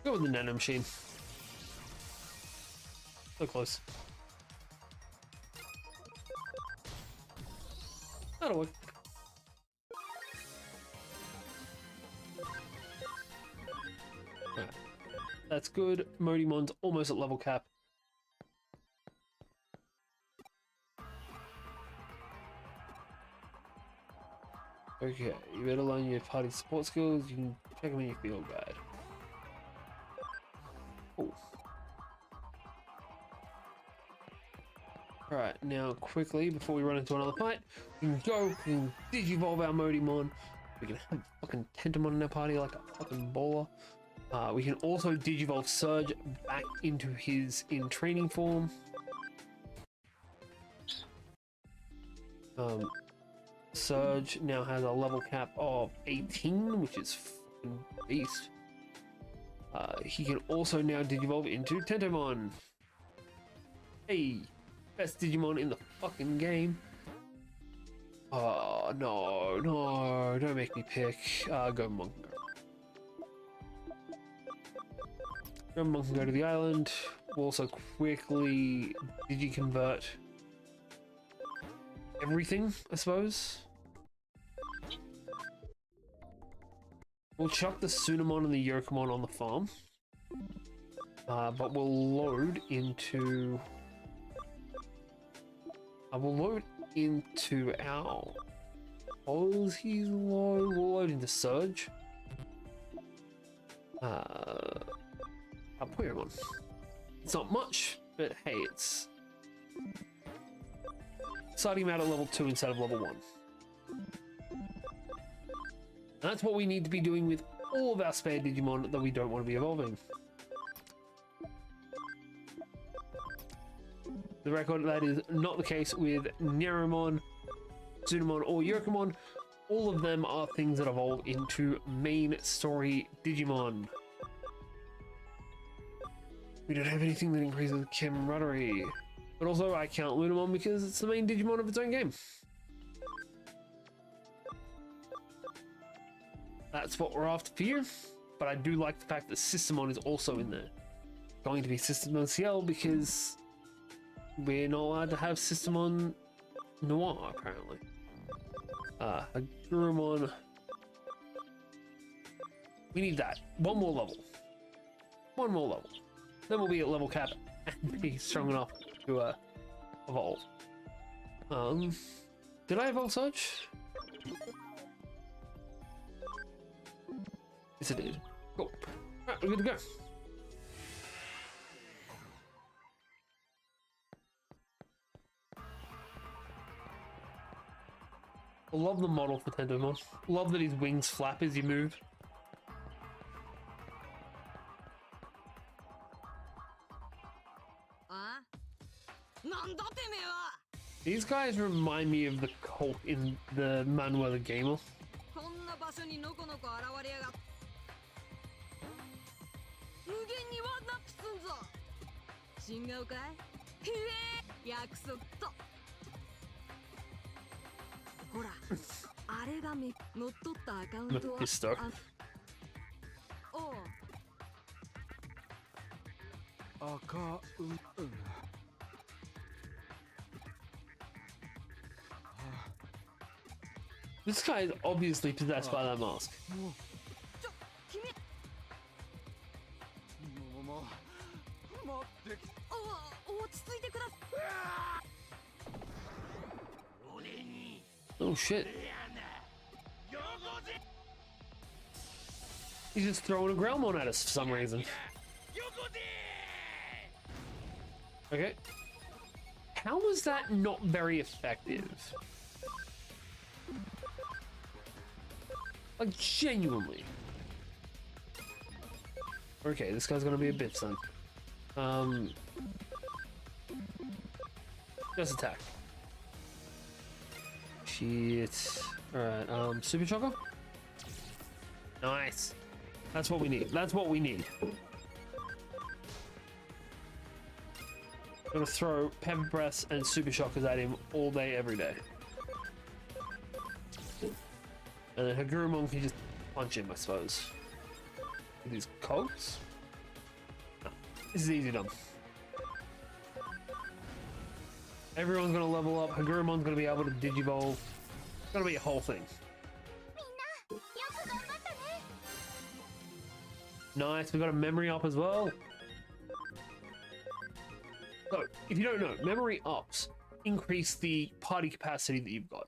Go with the nano machine. So close. That'll work. Right. That's good. Modimon's almost at level cap. Okay, you better learn your party support skills. You can check them in your field guide. Oh. Alright, now quickly, before we run into another fight, we can go, we can digivolve our Modimon. We can have fucking Tentomon in our party like a fucking baller. We can also digivolve Surge back into his in training form. Surge now has a level cap of 18, which is fucking beast. He can also now digivolve into Tentomon. Hey, best Digimon in the fucking game. Oh no, no, don't make me pick Gabumon. Gabumon can go to the island. We'll also quickly digi-convert everything, I suppose. We'll chuck the Tsunamon and the Yokomon on the farm, but we'll load into our he's low. We'll load into Surge. I'll put him on. It's not much, but hey, it's starting him out at level 2 instead of level 1. And that's what we need to be doing with all of our spare Digimon that we don't want to be evolving. The record, that is not the case with Neromon, Tsunamon, or Yokomon. All of them are things that evolve into main story Digimon. We don't have anything that increases camaraderie. But also, I count Lunamon because it's the main Digimon of its own game. That's what we're after here. But I do like the fact that Systemon is also in there. Going to be Systemon CL because we're not allowed to have Systemon Noir, apparently. Agumon. We need that. One more level. One more level. Then we'll be at level cap and be strong enough to evolve. Did I evolve Surge? Yes, I did. Cool. Alright, we're good to go. I love the model for Tentomon. Love that his wings flap as you move. These guys remind me of the cult in the Manuel the Gamer. Mephisto. This guy is obviously possessed by that mask. Oh shit. He's just throwing a Growlmon at us for some reason. Okay. How was that not very effective? Like, genuinely. Okay, this guy's gonna be a bitch then. Just attack. Shit. Alright, Super Choco? Nice. That's what we need. That's what we need. I'm gonna throw Pepper Press and Super Shockers at him all day, every day. And then Agumon can just punch him, I suppose. With his cogs? No, this is easy done. Everyone's gonna level up. Agumon's gonna be able to Digivolve. It's gonna be a whole thing. Nice, we got a memory up as well. So, if you don't know, memory ups increase the party capacity that you've got.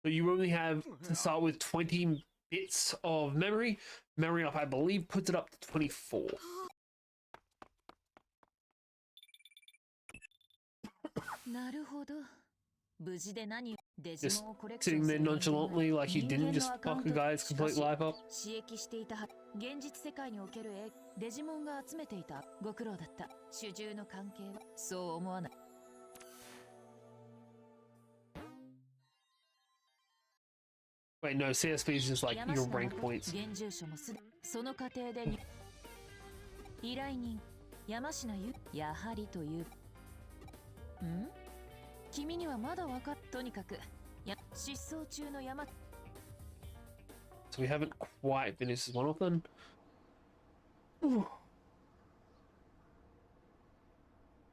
So you only have to start with 20 bits of memory. Memory up, I believe, puts it up to 24. Just sitting there nonchalantly like you didn't just fuck a guy's complete life up. Wait, no, CSP is just like your rank points. 依頼人山科ゆやはりという。ん？君にはまだわかっとにかく失踪中の山。So we haven't quite finished one of them. Ooh.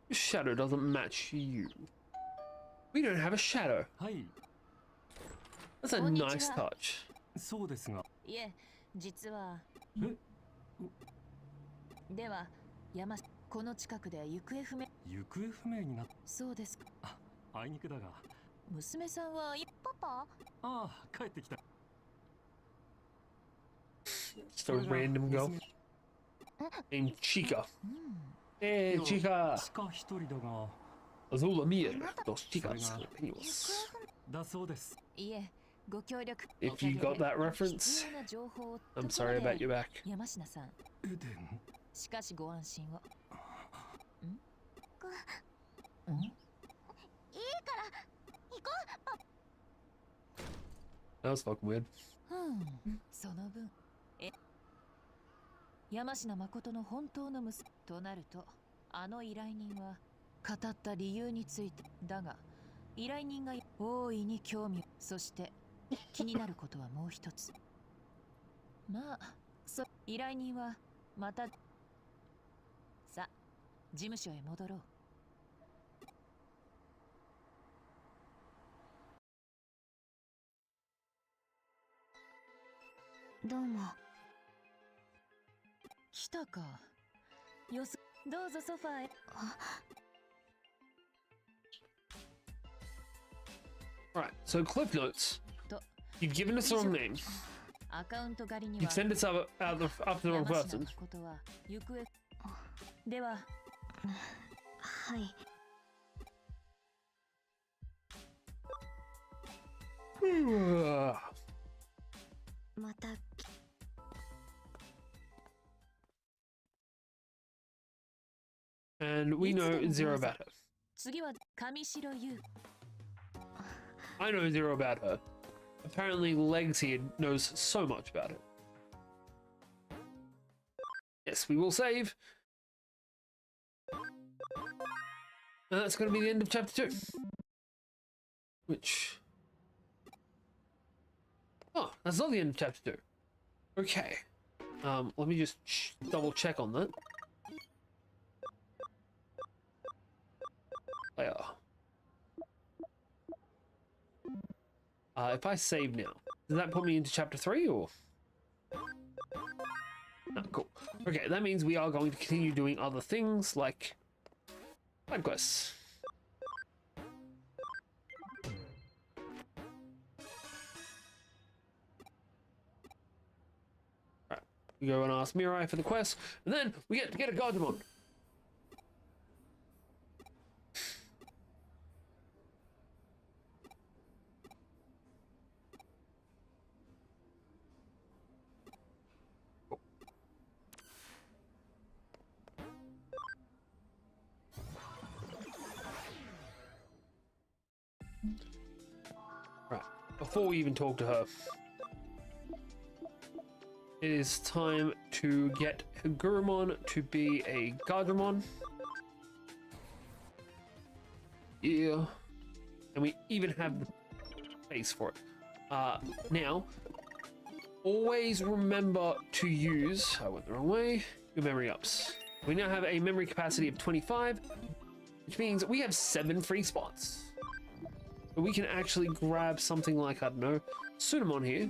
Your shadow doesn't match you. We don't have a shadow. That's a nice touch. そうですが。いえ、実は。では、山この近くで行方不明。行方不明になった。そうです。あいにくだが。娘さんはパパ？ああ、帰ってきた。Just a random girl named Chica. Hey, Chica. Chica 一人だが。Azul Amir, dos chicas pequeños. だそうです。いえ、ご協力。If you got that reference, I'm sorry about your back. 山科さん。エデン。しかしご安心を。いいから行こう。That was fucking weird. その分、山科誠の本当の娘となると、あの依頼人は語った理由についてだが、依頼人が大いに興味、そして気になることはもう一つ。まあ、依頼人はまた。さあ、事務所へ戻ろう。どうも。来たか。よそ、どうぞソファーへ。Alright, so Cliff Notes. You've given us the wrong name. アカウント狩りに You've は。 sent us up to the wrong person. ことは行方。では。はい。また。And we know zero about her. 次は上白優。I know zero about her. Apparently Legs here knows so much about it. Yes, we will save. And that's going to be the end of chapter 2. Which... Oh, that's not the end of chapter 2. Okay. Let me just double check on that. Player. If I save now, does that put me into chapter 3 or? No, cool. Okay, that means we are going to continue doing other things like side quests. Right, we go and ask Mirai for the quest, and then we get to get a Gabumon. Right, before we even talk to her, it is time to get Agumon to be a Gabumon. Yeah, and we even have the space for it. Now, always remember to use, I went the wrong way, your memory ups. We now have a memory capacity of 25, which means we have 7 free spots. But we can actually grab something like, I don't know, Sunamon here.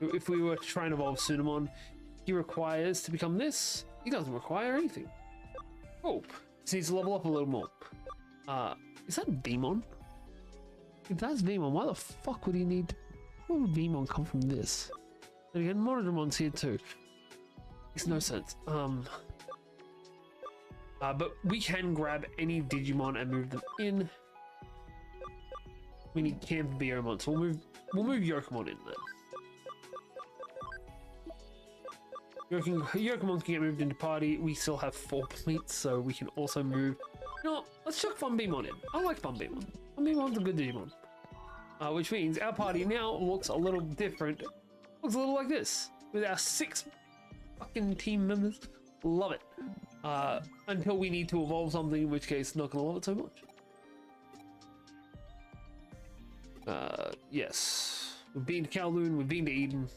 If we were to try and evolve Sunamon, he requires to become this. He doesn't require anything. Oh, just needs to level up a little more. Is that Vmon? If that's Vmon, why the fuck would he need? Where would Vmon come from this? And again, Monodramon's here too. Makes no sense. But we can grab any Digimon and move them in. We need Camp Beermon, so we'll move Yokomon in there. Yokomon can get moved into party. We still have 4 points, so we can also move. You know what? Let's chuck Funbeamon in. I like Funbeamon. Funbeamon's a good Digimon. Which means our party now looks a little different. Looks a little like this, with our 6 fucking team members. Love it. Until we need to evolve something, in which case, not gonna love it so much. Yes. We've been to Kowloon, we've been to Eden.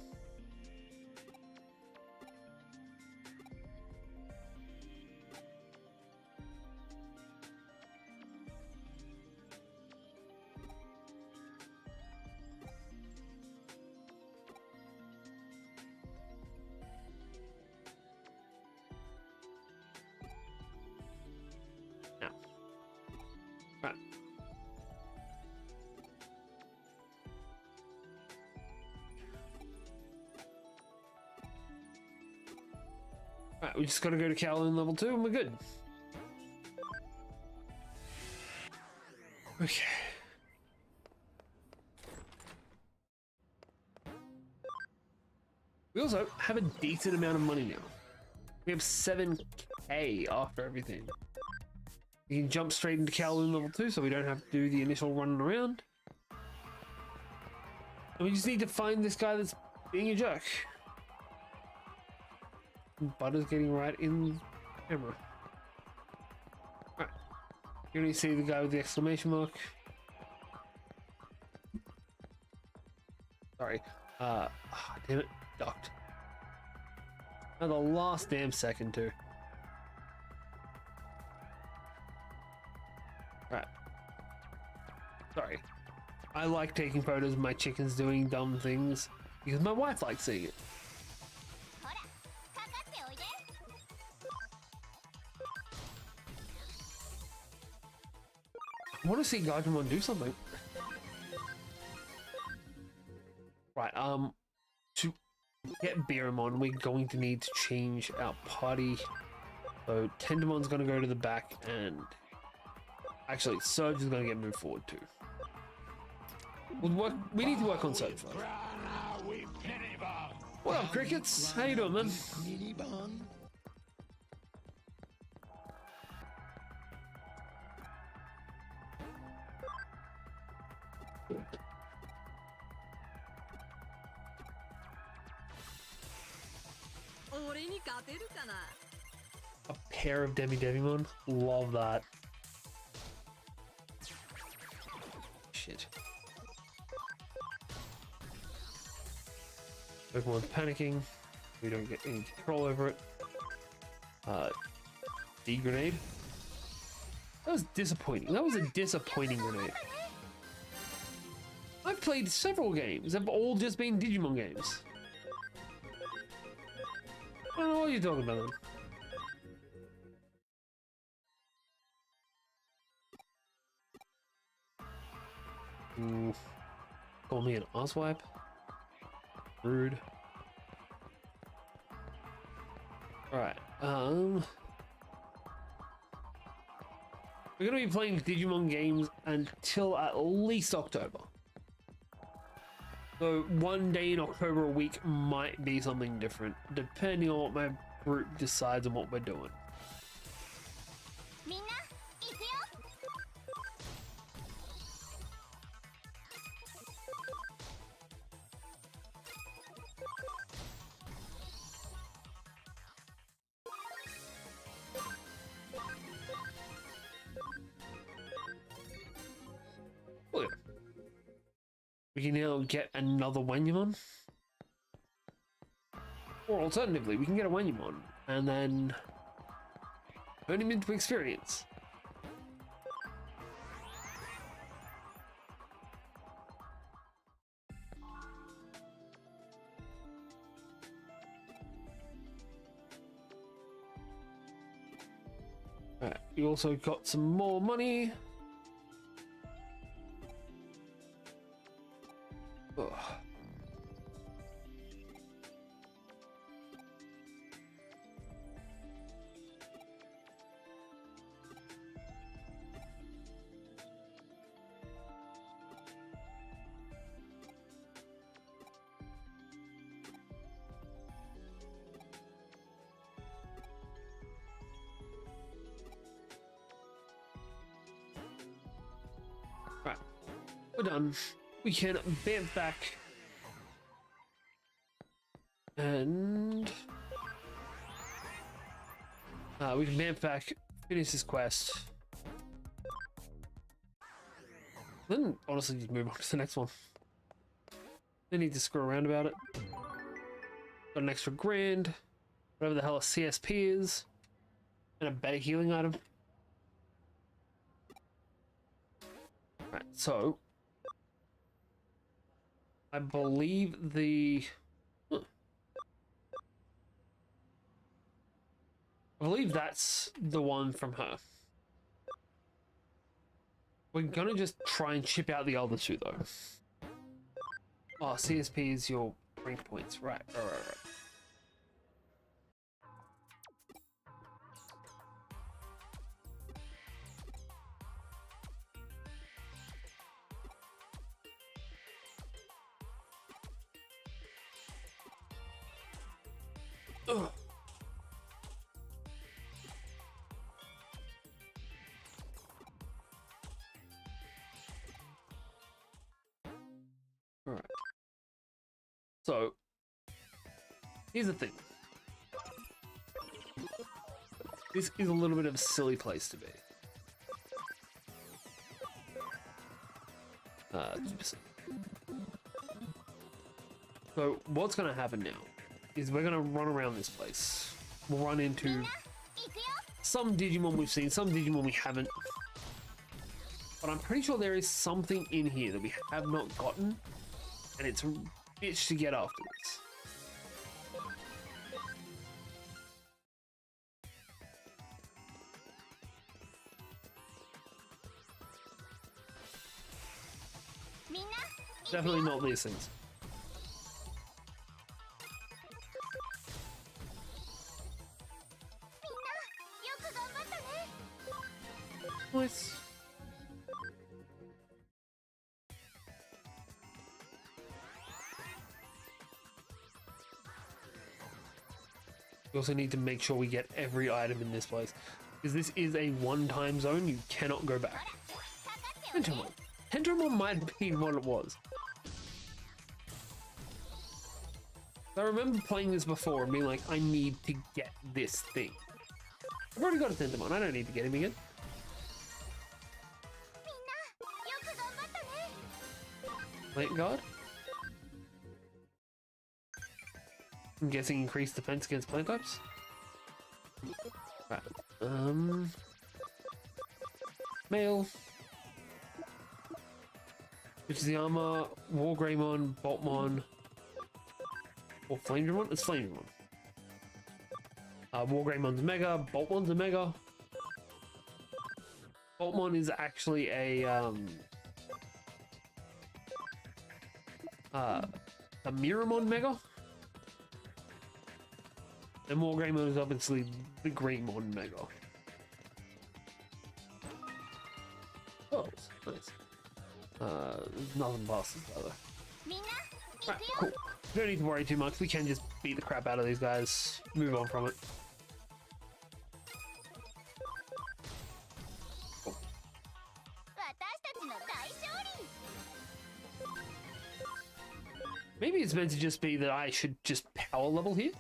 Right, we just gotta go to Kowloon level 2 and we're good. Okay. We also have a decent amount of money now. We have 7k after everything. We can jump straight into Kowloon level 2 so we don't have to do the initial running around. And we just need to find this guy that's being a jerk. Butter's getting right in the camera. Alright. You only see the guy with the exclamation mark. Sorry. Damn it. Ducked. Now the last damn second too. Right. Sorry. I like taking photos of my chickens doing dumb things because my wife likes seeing it. I want to see Gabumon do something. Right, to get Beermon, we're going to need to change our party. So Tendemon's going to go to the back, and actually Surge is going to get moved forward too. We need to work on Surge first. What up, Crickets? How you doing, man? A pair of Devimon? Love that. Shit. Everyone's panicking. We don't get any control over it. D-grenade. That was disappointing. That was a disappointing grenade. I've played several games. They've all just been Digimon games. I don't know what you're talking about. Ooh. Call me an asswipe. Rude. Alright, we're gonna be playing Digimon games until at least October. So one day in October a week might be something different, depending on what my group decides on what we're doing. We We can now get another Wenyamon. Or alternatively, we can get a Wenyamon and then turn him into experience. Right, we also got some more money. Ugh. Right, we're done. We can bamf back and we can bamf back, finish this quest, then honestly just move on to the next one. Don't need to screw around about it. Got an extra grand, whatever the hell a CSP is, and a better healing item. Right, so I believe the I believe that's the one from her. We're gonna just try and chip out the other two though. Oh, CSP is your rank points, right. Ugh. All right. So here's the thing. This is a little bit of a silly place to be. So what's going to happen now is we're going to run around this place. We'll run into some Digimon we've seen, some Digimon we haven't. But I'm pretty sure there is something in here that we have not gotten, and it's a bitch to get after this. Definitely not these things. Nice. We also need to make sure we get every item in this place, because this is a one-time zone. You cannot go back. Tentomon. Tentomon might have been what it was. I remember playing this before and being like, I need to get this thing. I've already got a Tentomon. I don't need to get him again. Light guard. I'm guessing increased defense against plant types. Right. Male. Which is the armor, War Greymon, Boltmon, or Flame Dramon? It's Flame Dramon. War Greymon's Mega, Boltmon's a Mega. Boltmon is actually a Miramon Mega. And War Greymon is obviously the Greymon Mega. Oh, nice. Nothing past this other. Right, cool. We don't need to worry too much. We can just beat the crap out of these guys. Move on from it. Cool. Maybe it's meant to just be that I should just power level here.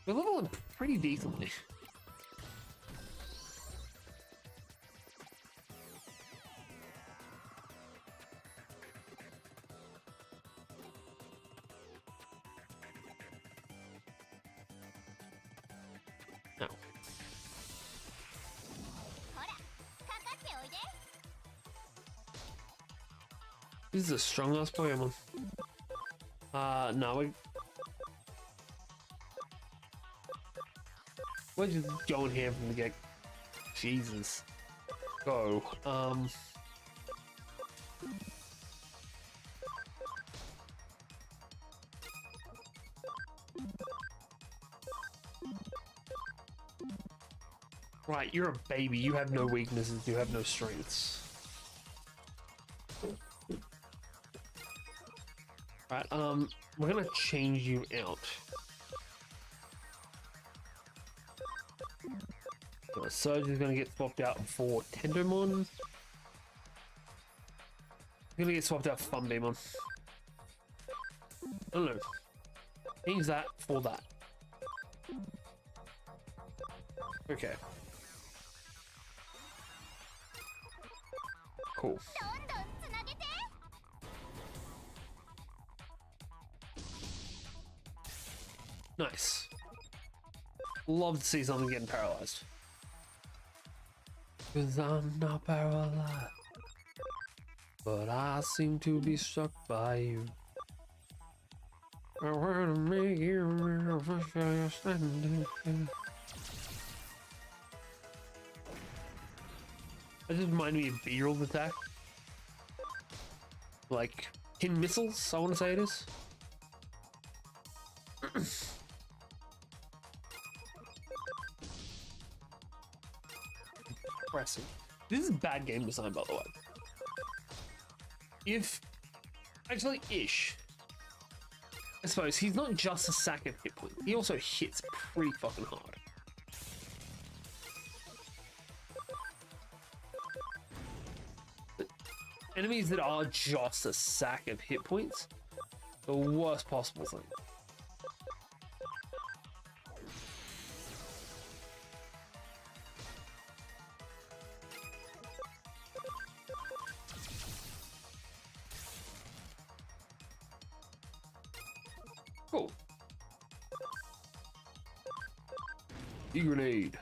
We're leveling pretty decently. This is a strong ass Pokemon. No, we're just going ham from the get. Jesus. Go. Right, you're a baby. You have no weaknesses. You have no strengths. Right, we're gonna change you out. So Surge is gonna get swapped out for Tendomon. Gonna get swapped out for Funbeamon. I don't know. Change that for that. Okay. Cool. Nice. Love to see something getting paralyzed. Cause I'm not paralyzed, but I seem to be struck by you. I wanna make you understand. That just reminded me of B-roll attack. Like tin missiles, I want to say it is. Impressive. This is bad game design, by the way. If actually ish, I suppose he's not just a sack of hit points. He also hits pretty fucking hard. But enemies that are just a sack of hit points, the worst possible thing. Cool. E-grenade.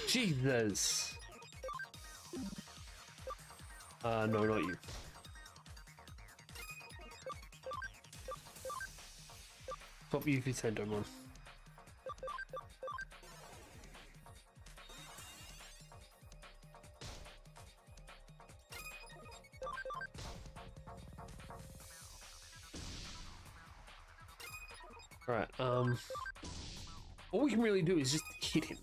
Jesus. No, not you. Top you if you send him on. Alright, all we can really do is just hit him.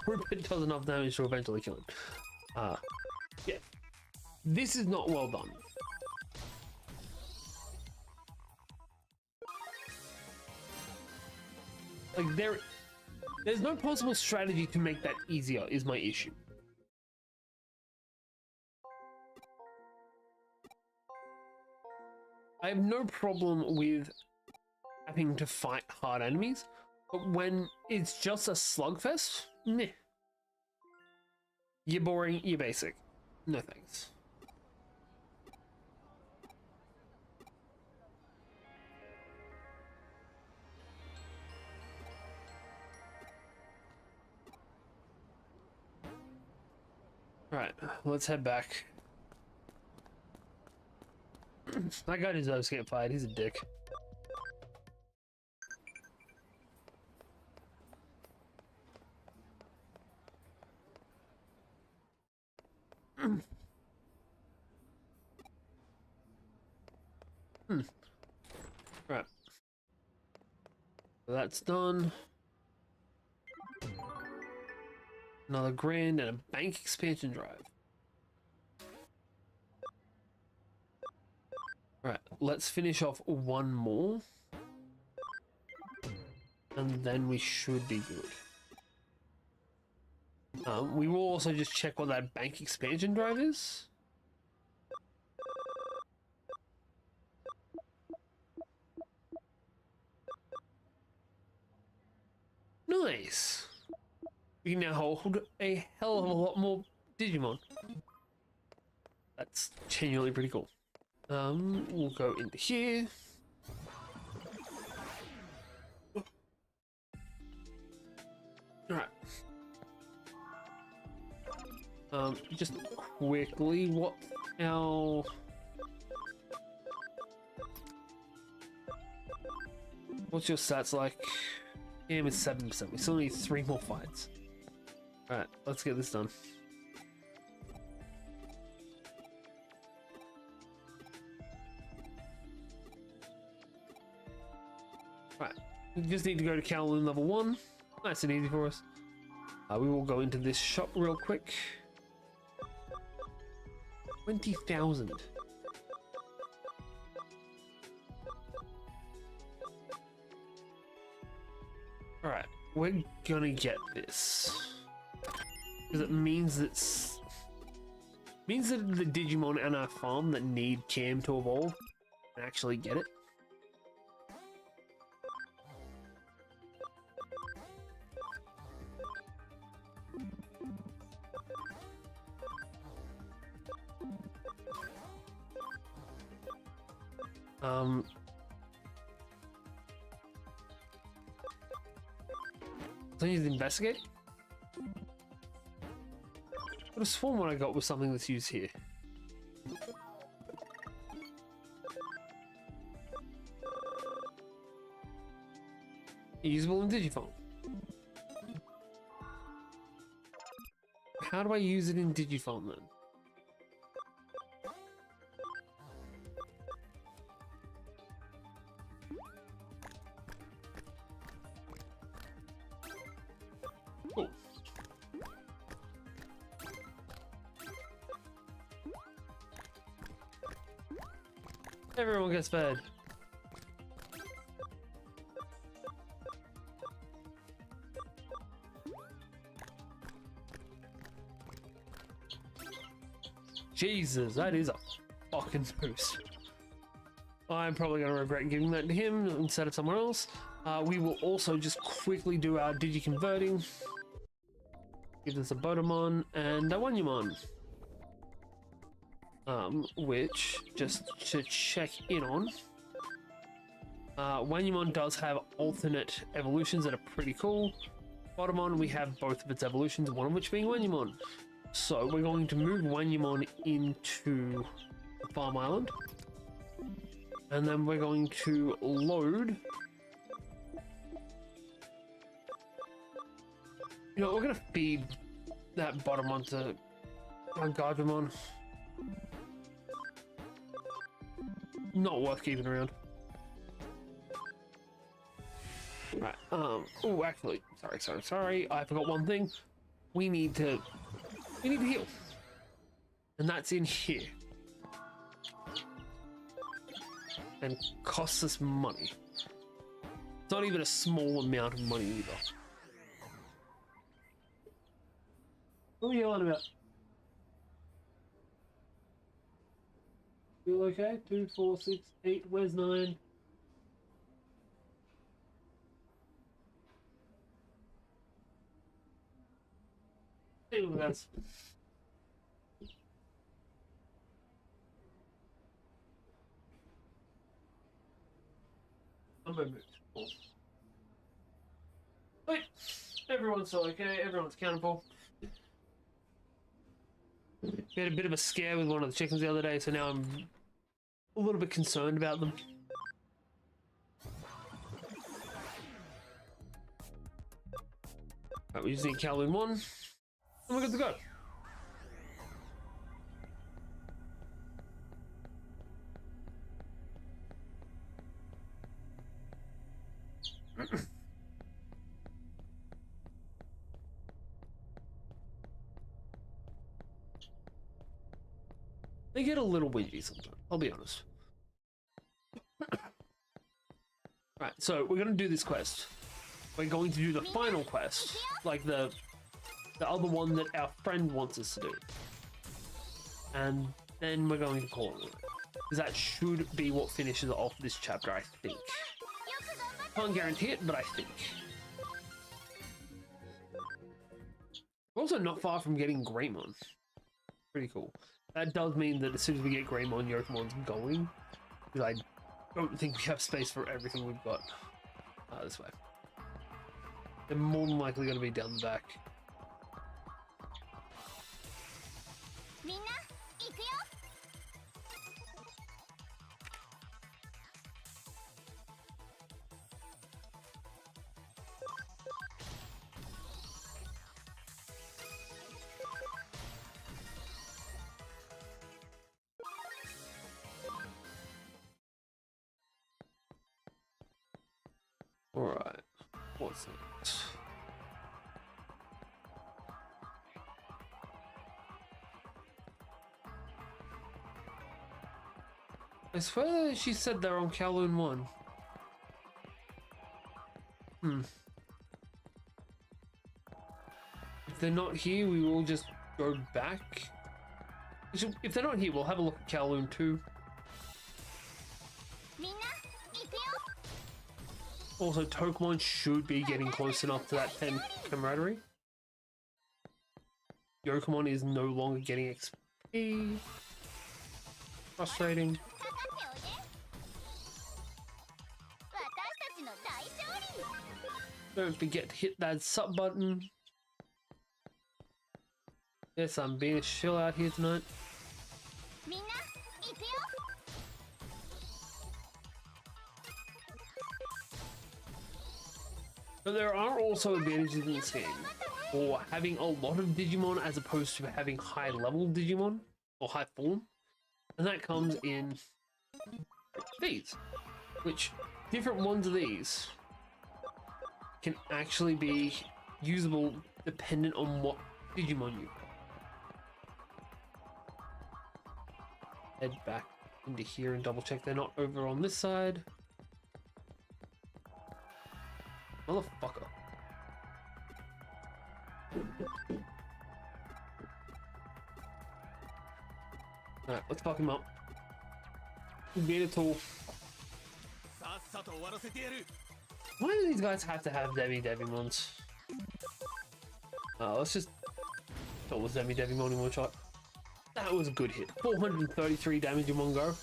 Rupert does enough damage to eventually kill him. Yeah. This is not well done. Like, there's no possible strategy to make that easier, is my issue. I have no problem with having to fight hard enemies, but when it's just a slugfest, meh. You're boring, you're basic. No thanks. Alright, let's head back. That guy deserves to get fired, he's a dick. Right. So that's done. Another grand and a bank expansion drive. Right, let's finish off one more. And then we should be good. We will also just check what that bank expansion drive is. Nice. We can now hold a hell of a lot more Digimon. That's genuinely pretty cool. We'll go into here. Alright. Just quickly, what our... What's your stats like? Aim is 7%. We still need 3 more fights. Alright, let's get this done. Right, we just need to go to Kowloon level 1. Nice and easy for us. We will go into this shop real quick. 20,000. Alright, we're gonna get this. Because it means that the Digimon on our farm that need Cam to evolve can actually get it. So I need to investigate. But a sworn one I got was something that's used here. Usable in Digiphone. How do I use it in Digiphone then? Oh. Everyone gets fed. Jesus, that is a fucking boost. I'm probably going to regret giving that to him instead of someone else. We will also just quickly do our digi-converting. Give us a Botamon and a Wanyumon. Which, just to check in on, Wanyumon does have alternate evolutions that are pretty cool. Botamon, we have both of its evolutions, one of which being Wanyumon. So we're going to move Wanyumon into the Farm Island. And then we're going to load... You know, we're going to feed that Botamon to Gabumon. Not worth keeping around. Right, oh, actually, sorry. I forgot one thing. We need to heal. And that's in here. And costs us money. It's not even a small amount of money either. What are you yelling about? Feel okay? 2, 4, 6, 8. Where's 9? Hey, look at that. I'm gonna move. Wait, everyone's still okay. Everyone's accountable. We had a bit of a scare with one of the chickens the other day, so now I'm a little bit concerned about them. Right, we just need Kowloon 1, and we're good to go. They get a little whingy sometimes, I'll be honest. Right, so we're gonna do this quest. We're going to do the final quest, like the other one that our friend wants us to do. And then we're going to call it. Because that should be what finishes off this chapter, I think. Can't guarantee it, but I think. We're also not far from getting Greymon. Pretty cool. That does mean that as soon as we get Greymon, Yokomon's going. Because I don't think we have space for everything we've got this way. They're more than likely going to be down the back. Alright, what's it? I swear she said they're on Kowloon 1. If they're not here, we will just go back. If they're not here, we'll have a look at Kowloon 2. Also, Tokumon should be getting close enough to that 10 camaraderie. Yokomon is no longer getting XP. Frustrating. Don't forget to hit that sub button. Yes, I'm being a shill out here tonight. But there are also advantages in this game for having a lot of Digimon as opposed to having high level Digimon or high form, and that comes in these, which different ones of these can actually be usable dependent on what Digimon you head back into here and double check they're not over on this side. Motherfucker. Alright, let's fuck him up. Get a tool. Why do these guys have to have Devimons? Let's just kill this Devimon in one shot. That was a good hit. 433 damage in one go.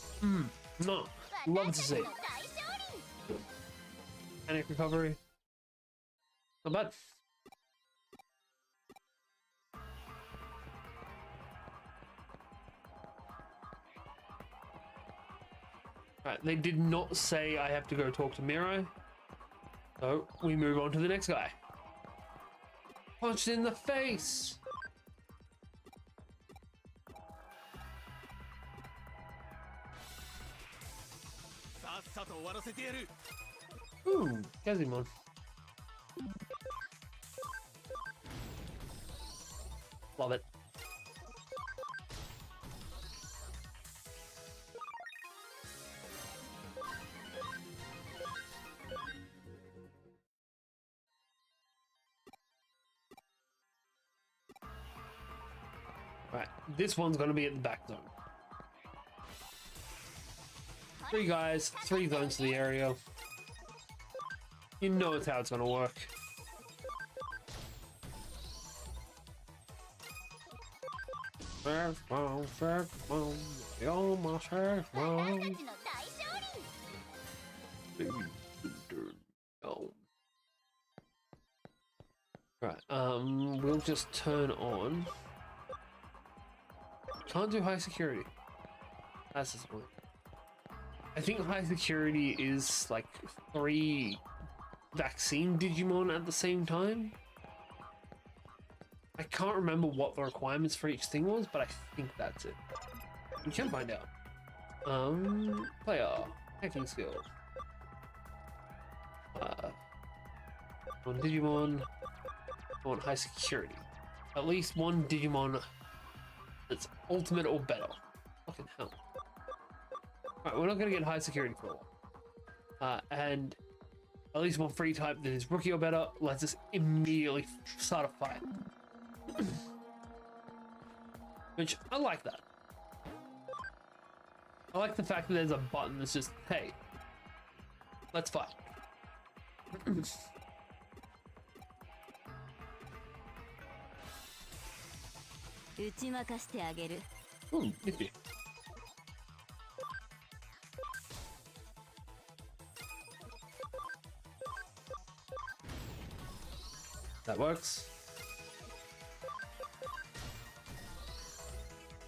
No. Love to see. Panic recovery. Not bad. Right, they did not say I have to go talk to Mirai. So we move on to the next guy. Punched in the face. Ooh, Gabumon. Love it. Right, this one's going to be at the back zone. 3 guys, 3 zones to the area. You know it's how it's going to work. Right, we'll just turn on. Can't do high security. That's the point. I think high security is like 3 vaccine Digimon at the same time. I can't remember what the requirements for each thing was, but I think that's it. We can find out. Player, hacking skill. One Digimon. I want high security. At least one Digimon that's ultimate or better. Fucking hell. Alright, we're not gonna get high security for a while. And at least one free type that is rookie or better. Let's just immediately start a fight. Which, I like that. I like the fact that there's a button that's just, hey, let's fight. Ooh, nippy. That works.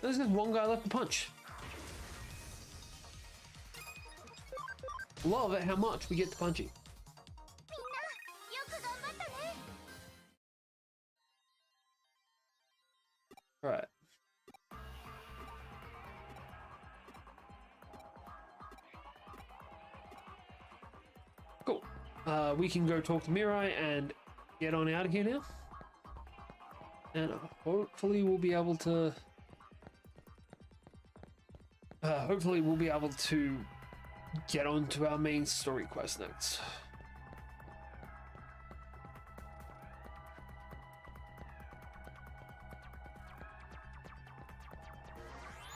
There's just one guy left to punch. Love it how much we get to punchy. Right. Cool. We can go talk to Mirai and get on out of here now. And hopefully we'll be able to... get on to our main story quest next.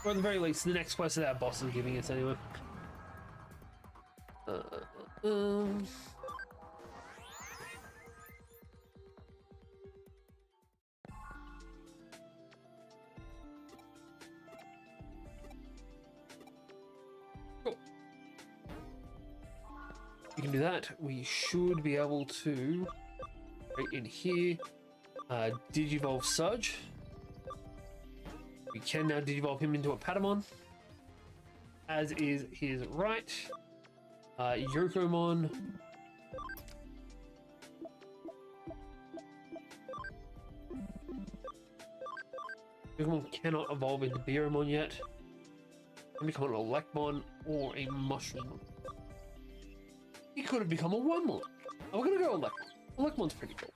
Or at the very least, the next quest that our boss is giving us anyway. Cool. We can do that. We should be able to, right in here, Digivolve Surge. We can now Digivolve him into a Patamon, as is his right. Yokomon. Yokomon cannot evolve into Beeromon yet. Can become an Elecmon or a Mushroom. He could have become a Wormmon. We're gonna go Elecmon. Elecmon's pretty cool.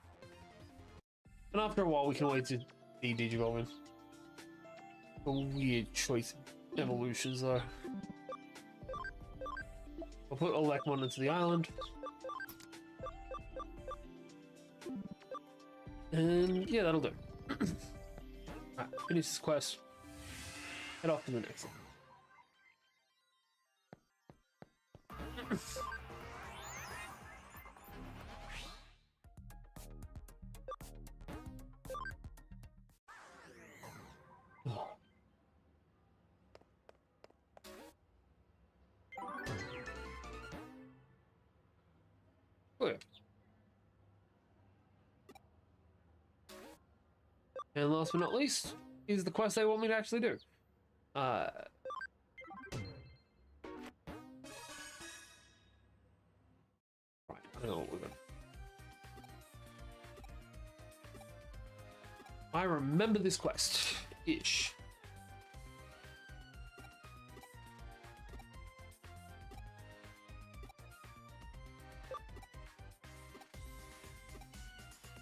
And after a while, we can always just de-Digivolve him. A weird choice of evolutions, though. I'll put Elecmon into the island. And yeah, that'll do. Alright, finish this quest. Head off to the next one. Oh, yeah. And last but not least is the quest they want me to actually do. Right, I don't know what we're gonna. I remember this quest ish.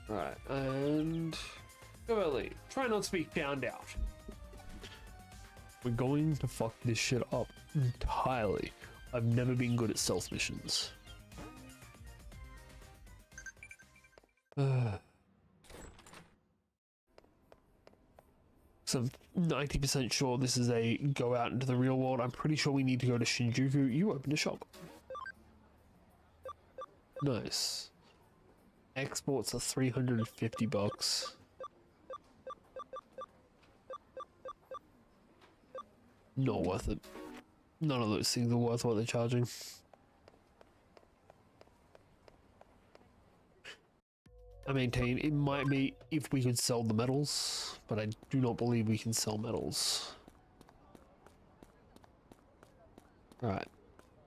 Right, and go early. Try not to be found out. We're going to fuck this shit up entirely. I've never been good at stealth missions. So I'm 90% sure this is a go out into the real world. I'm pretty sure we need to go to Shinjuku. You opened a shop. Nice. Exports are $350. Not worth it. None of those things are worth what they're charging. I maintain it might be if we could sell the metals, but I do not believe we can sell metals. Right.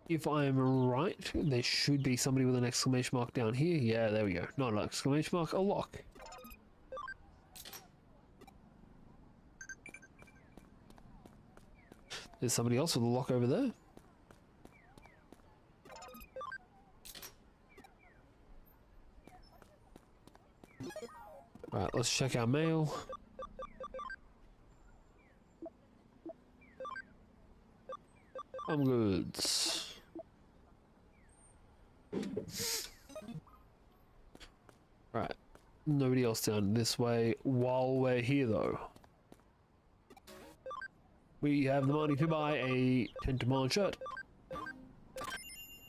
If I'm right, there should be somebody with an exclamation mark down here. Yeah, there we go. Not an exclamation mark, a lock. There's somebody else with a lock over there. Right, let's check our mail. I'm goods. Right, nobody else down this way. While we're here though, we have the money to buy a Tentamon shirt. I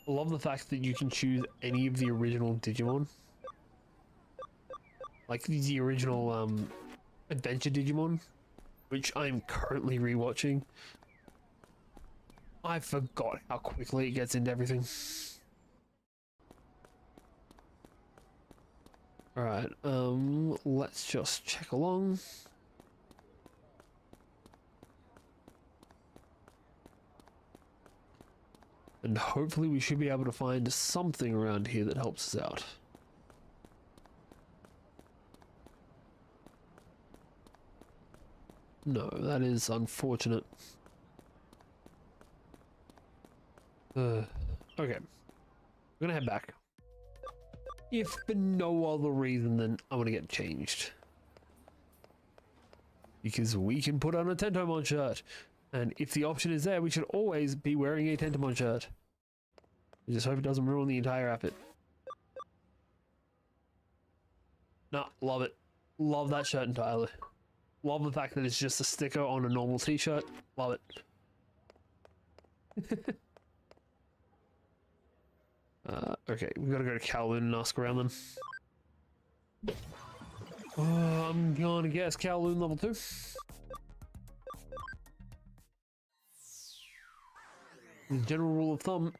love the fact that you can choose any of the original Digimon. Like the original Adventure Digimon. which I'm currently rewatching. I forgot how quickly it gets into everything. Alright, let's just check along. And hopefully we should be able to find something around here that helps us out. No, that is unfortunate. Okay, we're gonna head back. If for no other reason than I want to get changed. Because we can put on a Tentomon shirt. And if the option is there, we should always be wearing a Tentomon shirt. I just hope it doesn't ruin the entire outfit. Nah, love it. Love that shirt entirely. Love the fact that it's just a sticker on a normal t-shirt. Love it. Okay, we gotta go to Kowloon and ask around them. I'm gonna guess Kowloon level 2. The general rule of thumb,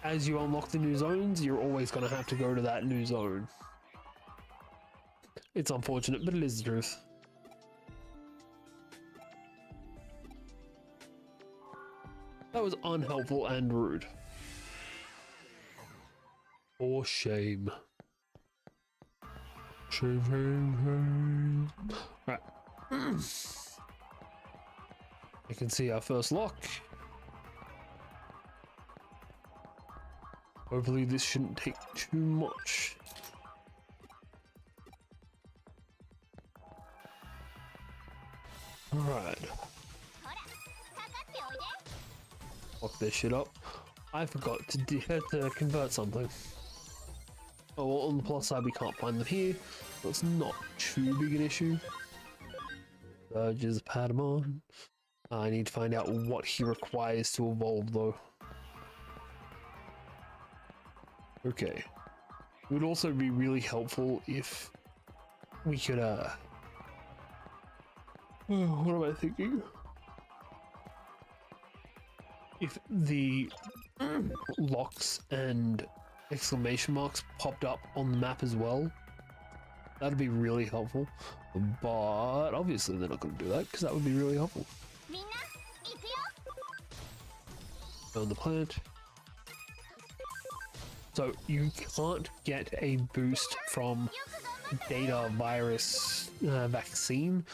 as you unlock the new zones, you're always gonna have to go to that new zone. It's unfortunate, but it is the truth. That was unhelpful and rude. For shame. Shame, shame, shame. Right. You can see our first lock. Hopefully this shouldn't take too much. Alright. Lock this shit up. I forgot to convert something. Oh, well, on the plus side, we can't find them here, so it's not too big an issue. Surges Patamon. I need to find out what he requires to evolve, though. Okay. It would also be really helpful if we could, what am I thinking? If the locks and exclamation marks popped up on the map as well, that'd be really helpful. But obviously they're not going to do that because that would be really helpful. On the plant. So you can't get a boost from data virus vaccine,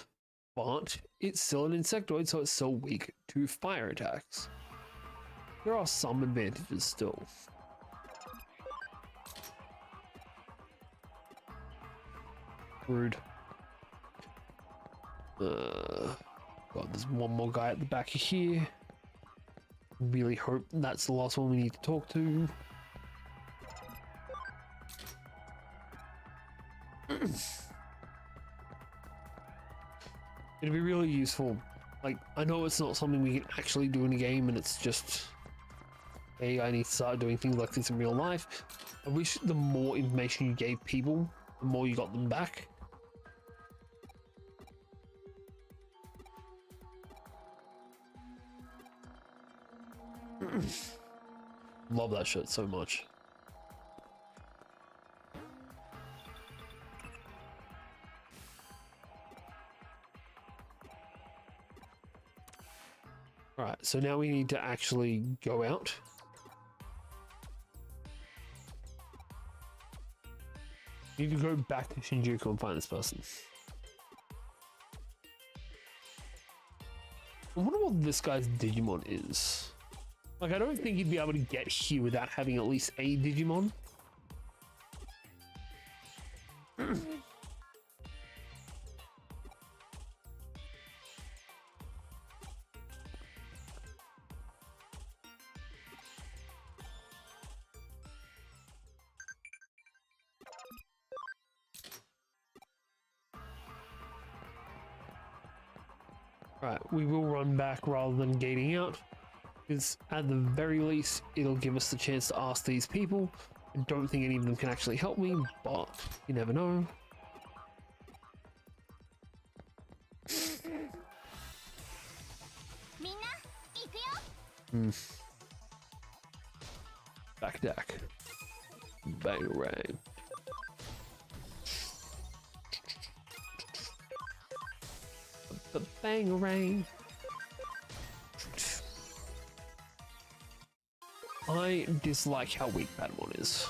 but it's still an insectoid, so it's still weak to fire attacks. There are some advantages still. Rude. God, there's one more guy at the back of here. Really hope that's the last one we need to talk to. It'd be really useful. Like, I know it's not something we can actually do in a game, and it's just, hey, I need to start doing things like this in real life. I wish the more information you gave people, the more you got them back. Love that shit so much. Alright, so now we need to actually go out. We need to go back to Shinjuku and find this person. I wonder what this guy's Digimon is. Like, I don't think he'd be able to get here without having at least a Digimon. Right, we will run back rather than gating out, because at the very least it'll give us the chance to ask these people. I don't think any of them can actually help me, but you never know. Back deck. Bangarang. Bangarang. I dislike how weak Patamon is.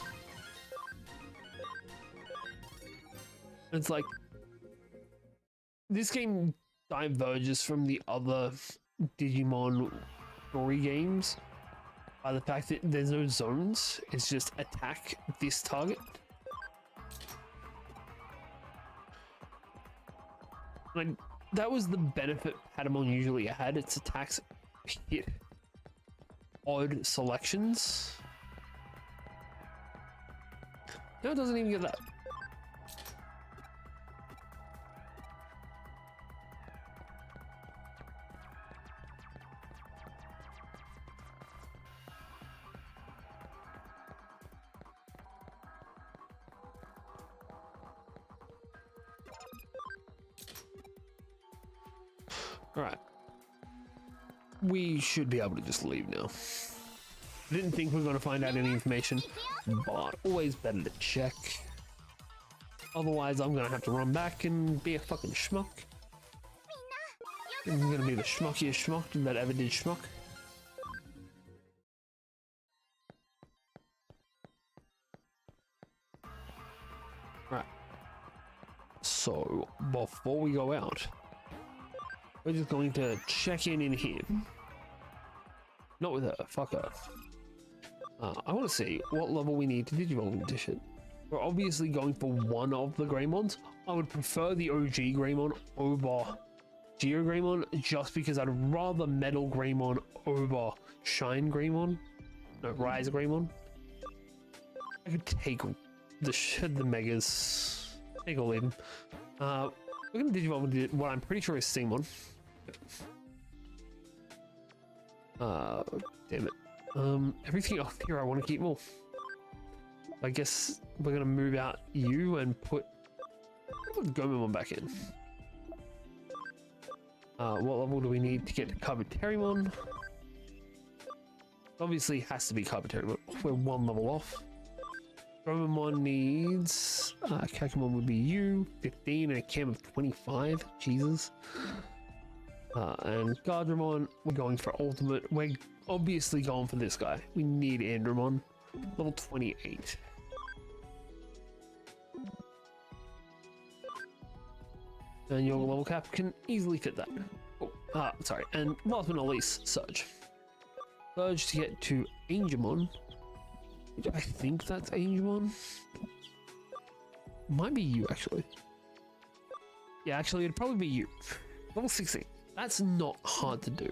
It's like this game diverges from the other Digimon Story games by the fact that there's no zones. It's just attack this target. Like that was the benefit Patamon usually had. Its attacks hit odd selections. No, it doesn't even get that. All right. We should be able to just leave now. I didn't think we were going to find out any information, but always better to check. Otherwise, I'm going to have to run back and be a fucking schmuck. I'm going to be the schmuckiest schmuck that ever did schmuck. Right. So, before we go out, we're just going to check in here. Not with her, fuck her. I want to see what level we need to Digivolve into shit. We're obviously going for one of the Greymons. I would prefer the OG Greymon over Geo Greymon, just because I'd rather Metal Greymon over Shine Greymon. No, Rise Greymon. I could take the Megas. Take or leave them. We're going to Digivolve into what I'm pretty sure is Singmon. Damn it. Everything up here I want to keep more. I guess we're gonna move out you and put Gabumon back in. What level do we need to get to Kabuterimon? Obviously has to be Kabuterimon. We're one level off. Gabumon needs Kakumon would be you, 15 and a chem of 25. Jesus. And Gardramon, we're going for ultimate. We're obviously going for this guy. We need Andromon, level 28. And your level cap can easily fit that. Oh, sorry. And last but not least, Surge. Surge to get to Angemon. Which I think that's Angemon. Might be you, actually. Yeah, actually, it'd probably be you. Level 16. That's not hard to do.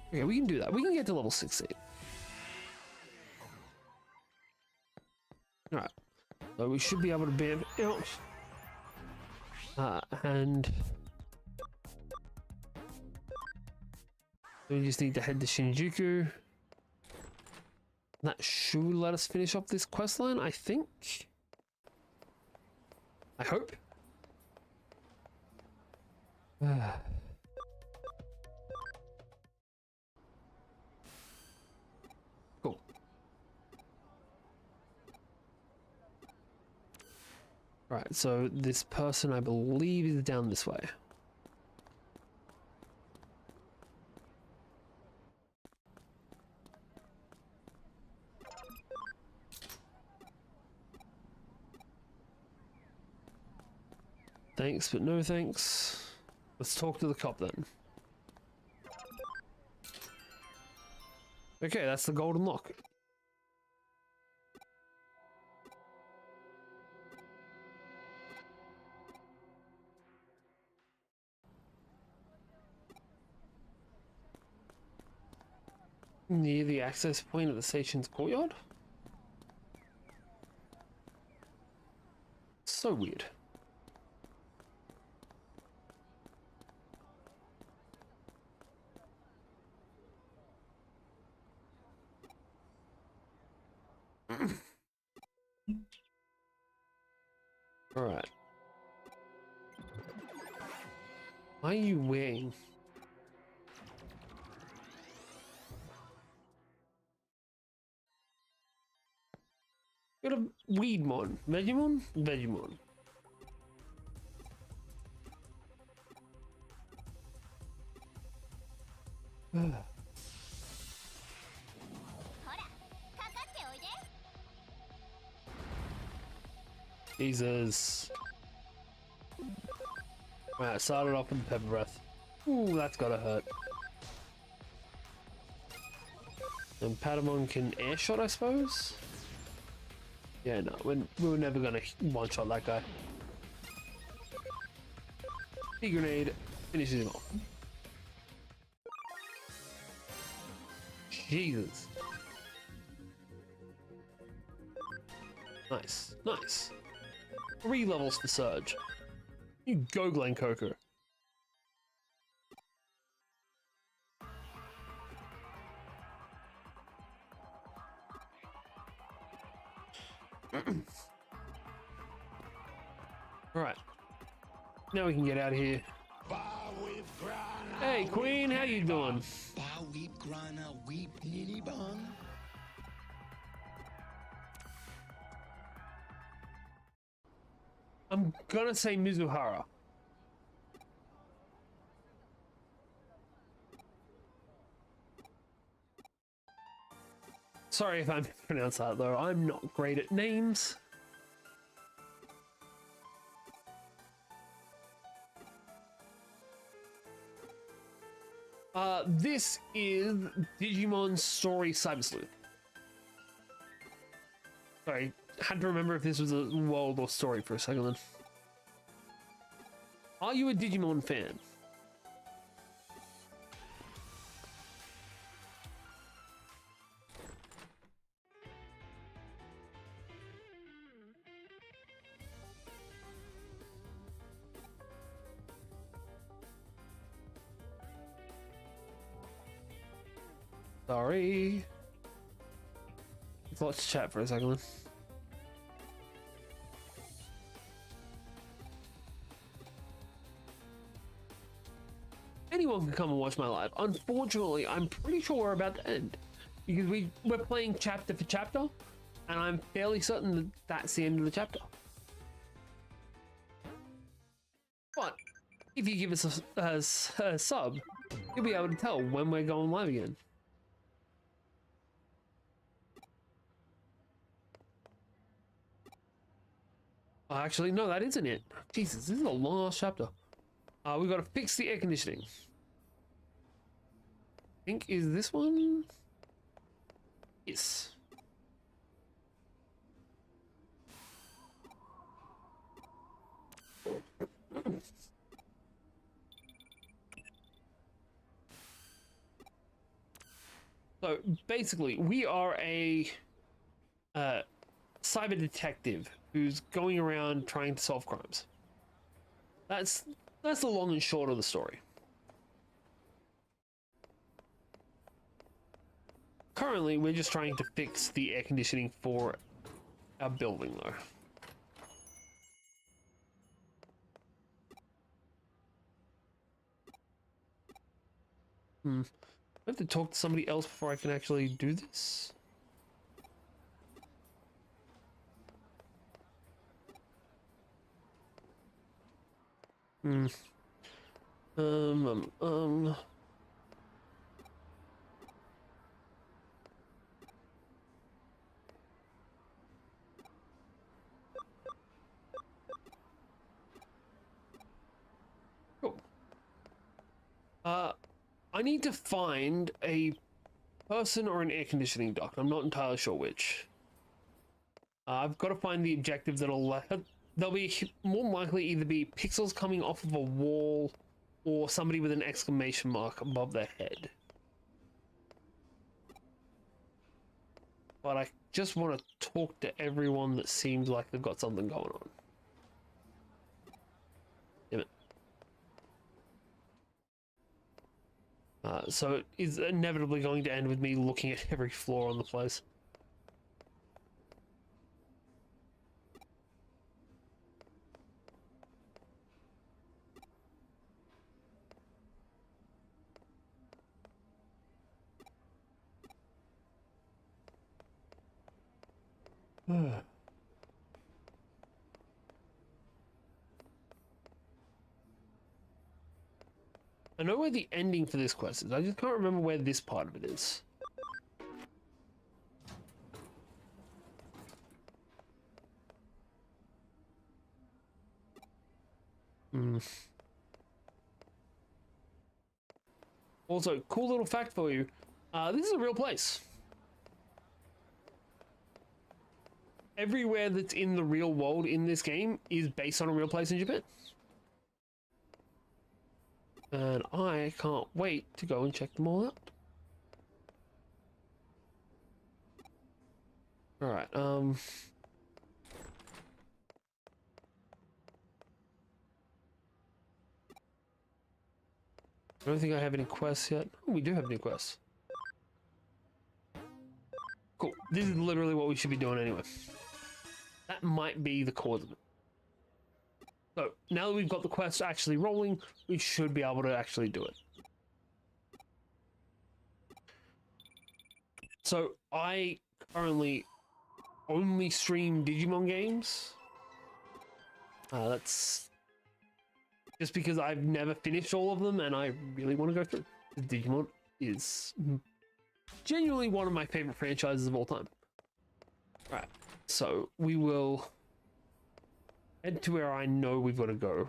Okay, we can do that. We can get to level 16. Alright. So we should be able to bam out. And we just need to head to Shinjuku. That should let us finish off this quest line, I think. I hope. Cool. Right, so this person I believe is down this way. Thanks, but no thanks. Let's talk to the cop then. Okay, that's the golden lock. Near the access point of the station's courtyard? So weird. Alright. Why are you wearing? Got a Weedmon. Vegemon? Vegemon. Jesus. Right, I started off with Pepper Breath. Ooh, that's gotta hurt. And Patamon can air shot, I suppose? Yeah, no, we were never gonna one shot that guy. Big grenade finishes him off. Jesus. Nice, nice. 3 levels for Surge. You go, Glen Coker. Alright. Now we can get out of here. Hey, Queen, how you doing? I'm gonna say Mizuhara. Sorry if I mispronounced that though, I'm not great at names. This is Digimon Story Cyber Sleuth. Sorry, had to remember if this was a world or story for a second then. Are you a Digimon fan? Sorry. Let's chat for a second then. Anyone can come and watch my live. Unfortunately, I'm pretty sure we're about to end because we're playing chapter for chapter, and I'm fairly certain that that's the end of the chapter. But if you give us a sub, you'll be able to tell when we're going live again. Actually, no, that isn't it. Jesus, this is a long ass chapter. We've got to fix the air conditioning. I think, is this one? Yes. So basically, we are a cyber detective who's going around trying to solve crimes. That's the long and short of the story. Currently, we're just trying to fix the air conditioning for our building, though. I have to talk to somebody else before I can actually do this. Cool. I need to find a person or an air conditioning duct. I'm not entirely sure which. I've got to find the objective that'll there'll be more than likely either be pixels coming off of a wall or somebody with an exclamation mark above their head. But I just want to talk to everyone that seems like they've got something going on. Damn it. So it is inevitably going to end with me looking at every floor on the place. I know where the ending for this quest is. I just can't remember where this part of it is. Also, cool little fact for you. This is a real place. Everywhere that's in the real world in this game is based on a real place in Japan. And I can't wait to go and check them all out. Alright, I don't think I have any quests yet. Oh, we do have any quests. Cool. This is literally what we should be doing anyway. That might be the cause of it. So, now that we've got the quest actually rolling, we should be able to actually do it. So, I currently only stream Digimon games. That's just because I've never finished all of them and I really want to go through. Digimon is genuinely one of my favorite franchises of all time. Right, so we will head to where I know we've got to go.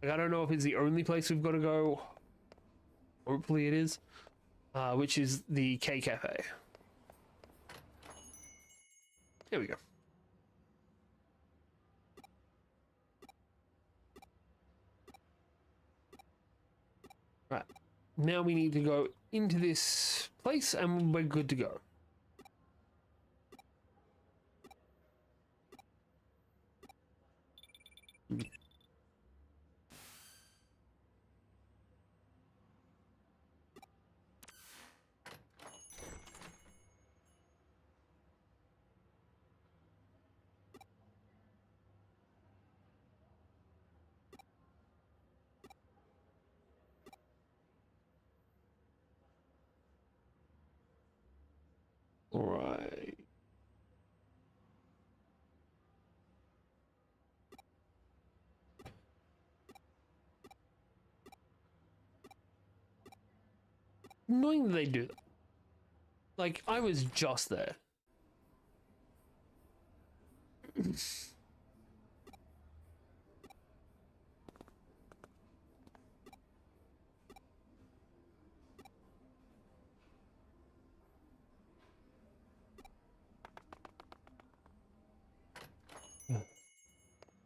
Like, I don't know if it's the only place we've got to go. Hopefully it is. Which is the K Cafe. Here we go. Right, now we need to go into this place and we're good to go. All right. Annoying that they do that. Like, I was just there.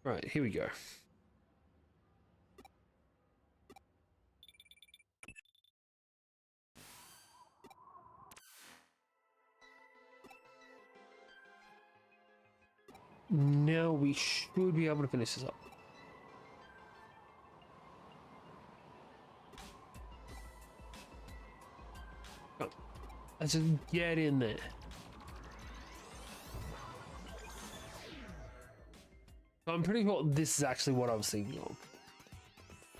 Right, here we go. Now we should be able to finish this up. Come on. Let's just get in there. So I'm pretty sure this is actually what I was thinking of.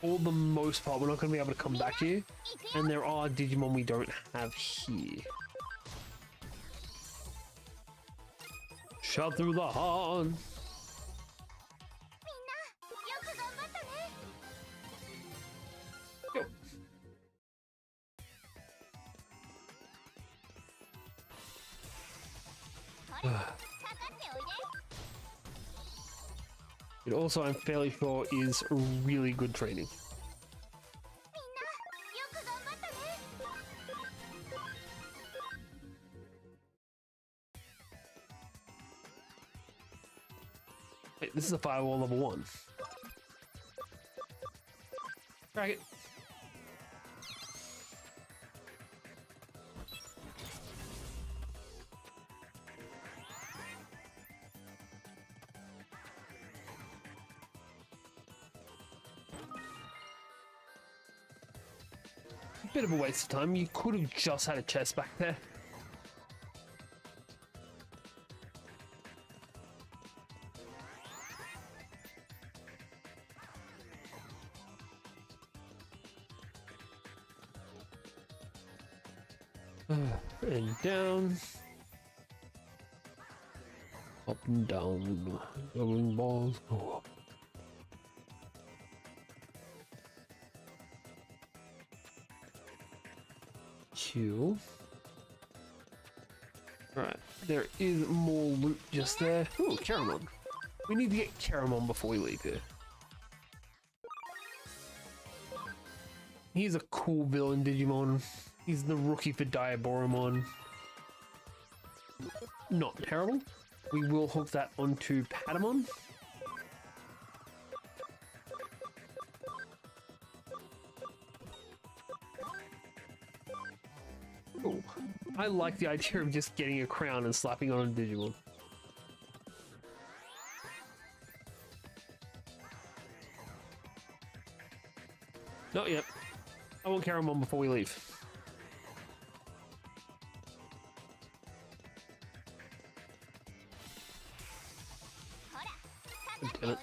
For the most part, we're not going to be able to come back here. And there are Digimon we don't have here. Shout through the horn. Go. It also, I'm fairly sure, is really good training. Wait, this is a firewall level 1. Crack it. Bit of a waste of time. You could have just had a chest back there. And down. Up and down. Going balls go up. Q. Right, there is more loot just there. Ooh, Caramon. We need to get Caramon before we leave here. He's a cool villain Digimon. He's the rookie for Diaboromon. Not terrible. We will hook that onto Patamon. Ooh, I like the idea of just getting a crown and slapping it on a Digimon. Not yet. I want Caramon before we leave. Damn it.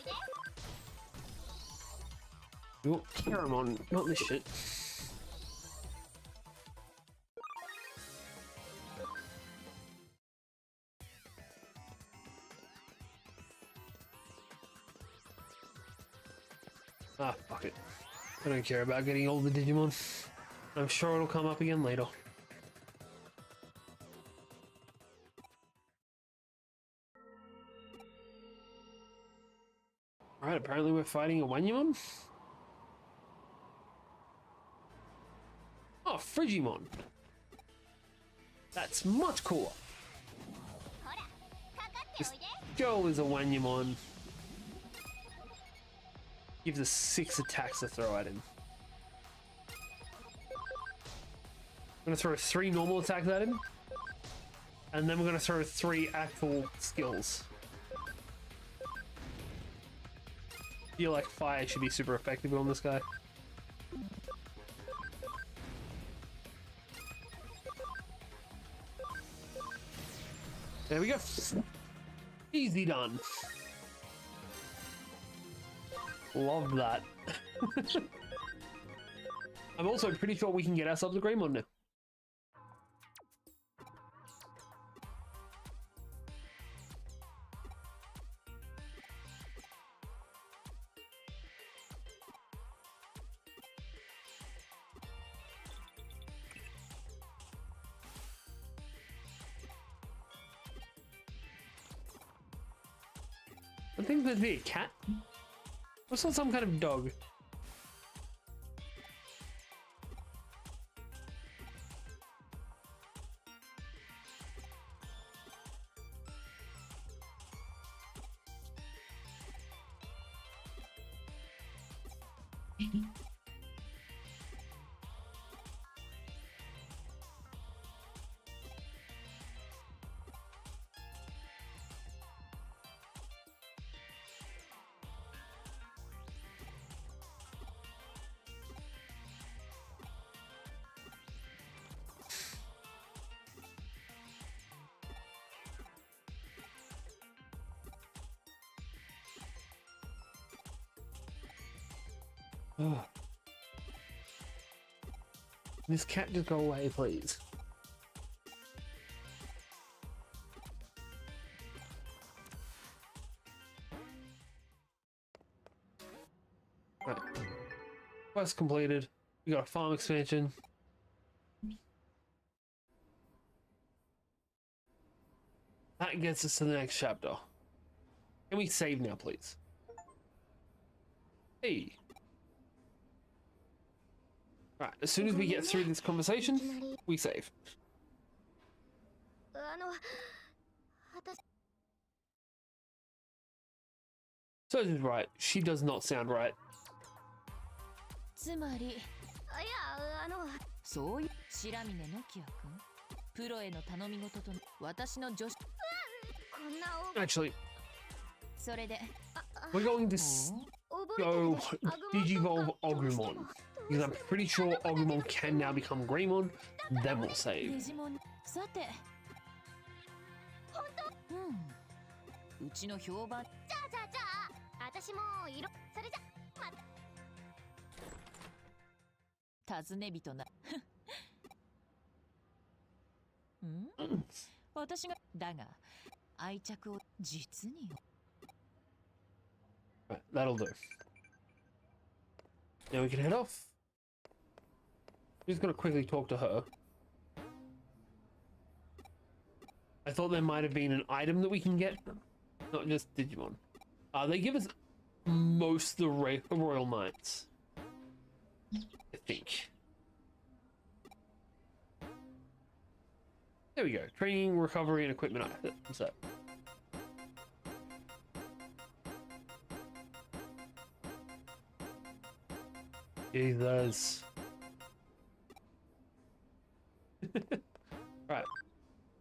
Oh, Caramon, not this shit. Ah, fuck it. I don't care about getting all the Digimon. I'm sure it'll come up again later. Alright, apparently we're fighting a Wanyamon. Oh, Frigimon. That's much cooler. This girl is a Wanyamon. Gives us 6 attacks to throw at him. I'm gonna throw 3 normal attacks at him. And then we're gonna throw 3 actual skills. I feel like fire should be super effective on this guy. There we go. Easy done. Love that. I'm also pretty sure we can get ourselves a Greymon now. I think there'd be a cat. I saw some kind of dog. Oh. This cat just go away, please. Right. Quest completed. We got a farm expansion. That gets us to the next chapter. Can we save now, please? Hey. Right, as soon as we get through this conversation, we save. So this is right. She does not sound right. つまり、いやそういう白峰のきやくん、プロへの頼み事と私の助手。Actually, それで、we're going to go Digivolve Agumon. Because I'm pretty sure Agumon can now become Greymon. Then we'll save. デジモン、さて、うちの評判。じゃあ、私も色、それじゃ、尋ね人な。私がだが愛着を実に。Right, that'll do. Now we can head off. Just gonna quickly talk to her. I thought there might have been an item that we can get, not just Digimon. They give us most of the Royal Knights, I think. There we go. Training, recovery, and equipment. What's that? Jesus. Right.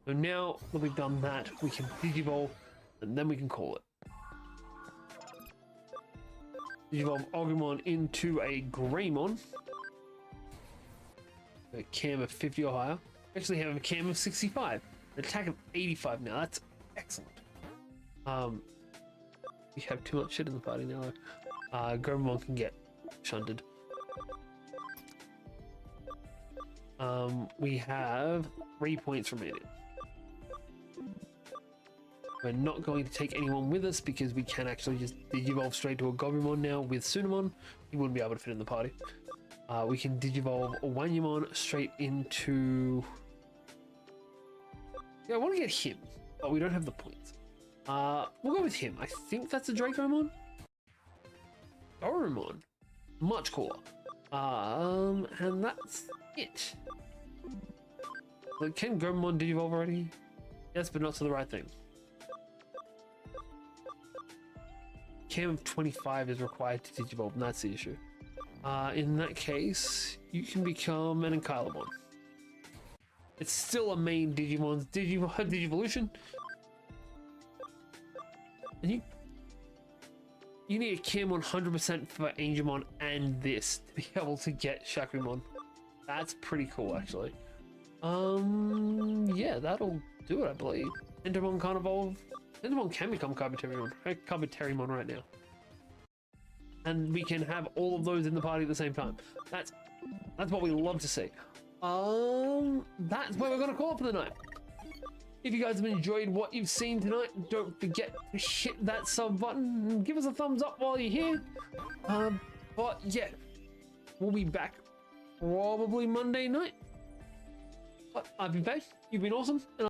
So now that we've done that, we can Digivolve, and then we can call it. Digivolve Agumon into a Greymon. A cam of 50 or higher. Actually have a cam of 65. An attack of 85 now. That's excellent. We have too much shit in the party now. Gabumon can get shunted. We have 3 points remaining. We're not going to take anyone with us because we can actually just Digivolve straight to a Gabumon now with Sunamon. He wouldn't be able to fit in the party. We can Digivolve a Wanyamon straight into... Yeah, I want to get him, but we don't have the points. We'll go with him. I think that's a Dracomon. Dorumon. Much cooler. And that's it. So can Gabumon Digivolve already? Yes, but not to the right thing. Cam of 25 is required to Digivolve, and that's the issue. In that case, you can become an Ikebukuro. It's still a main Digimon's Digivolution. And you need a Cam 100% for Angemon and this to be able to get Shakumon. That's pretty cool, actually. Yeah, that'll do it, I believe. Endermon can't evolve. Endermon can become Carboterymon right now. And we can have all of those in the party at the same time. That's what we love to see. That's where we're gonna call it for the night. If you guys have enjoyed what you've seen tonight, don't forget to hit that sub button and give us a thumbs up while you're here. But yeah, we'll be back probably Monday night. But I've been Faye, you've been awesome, and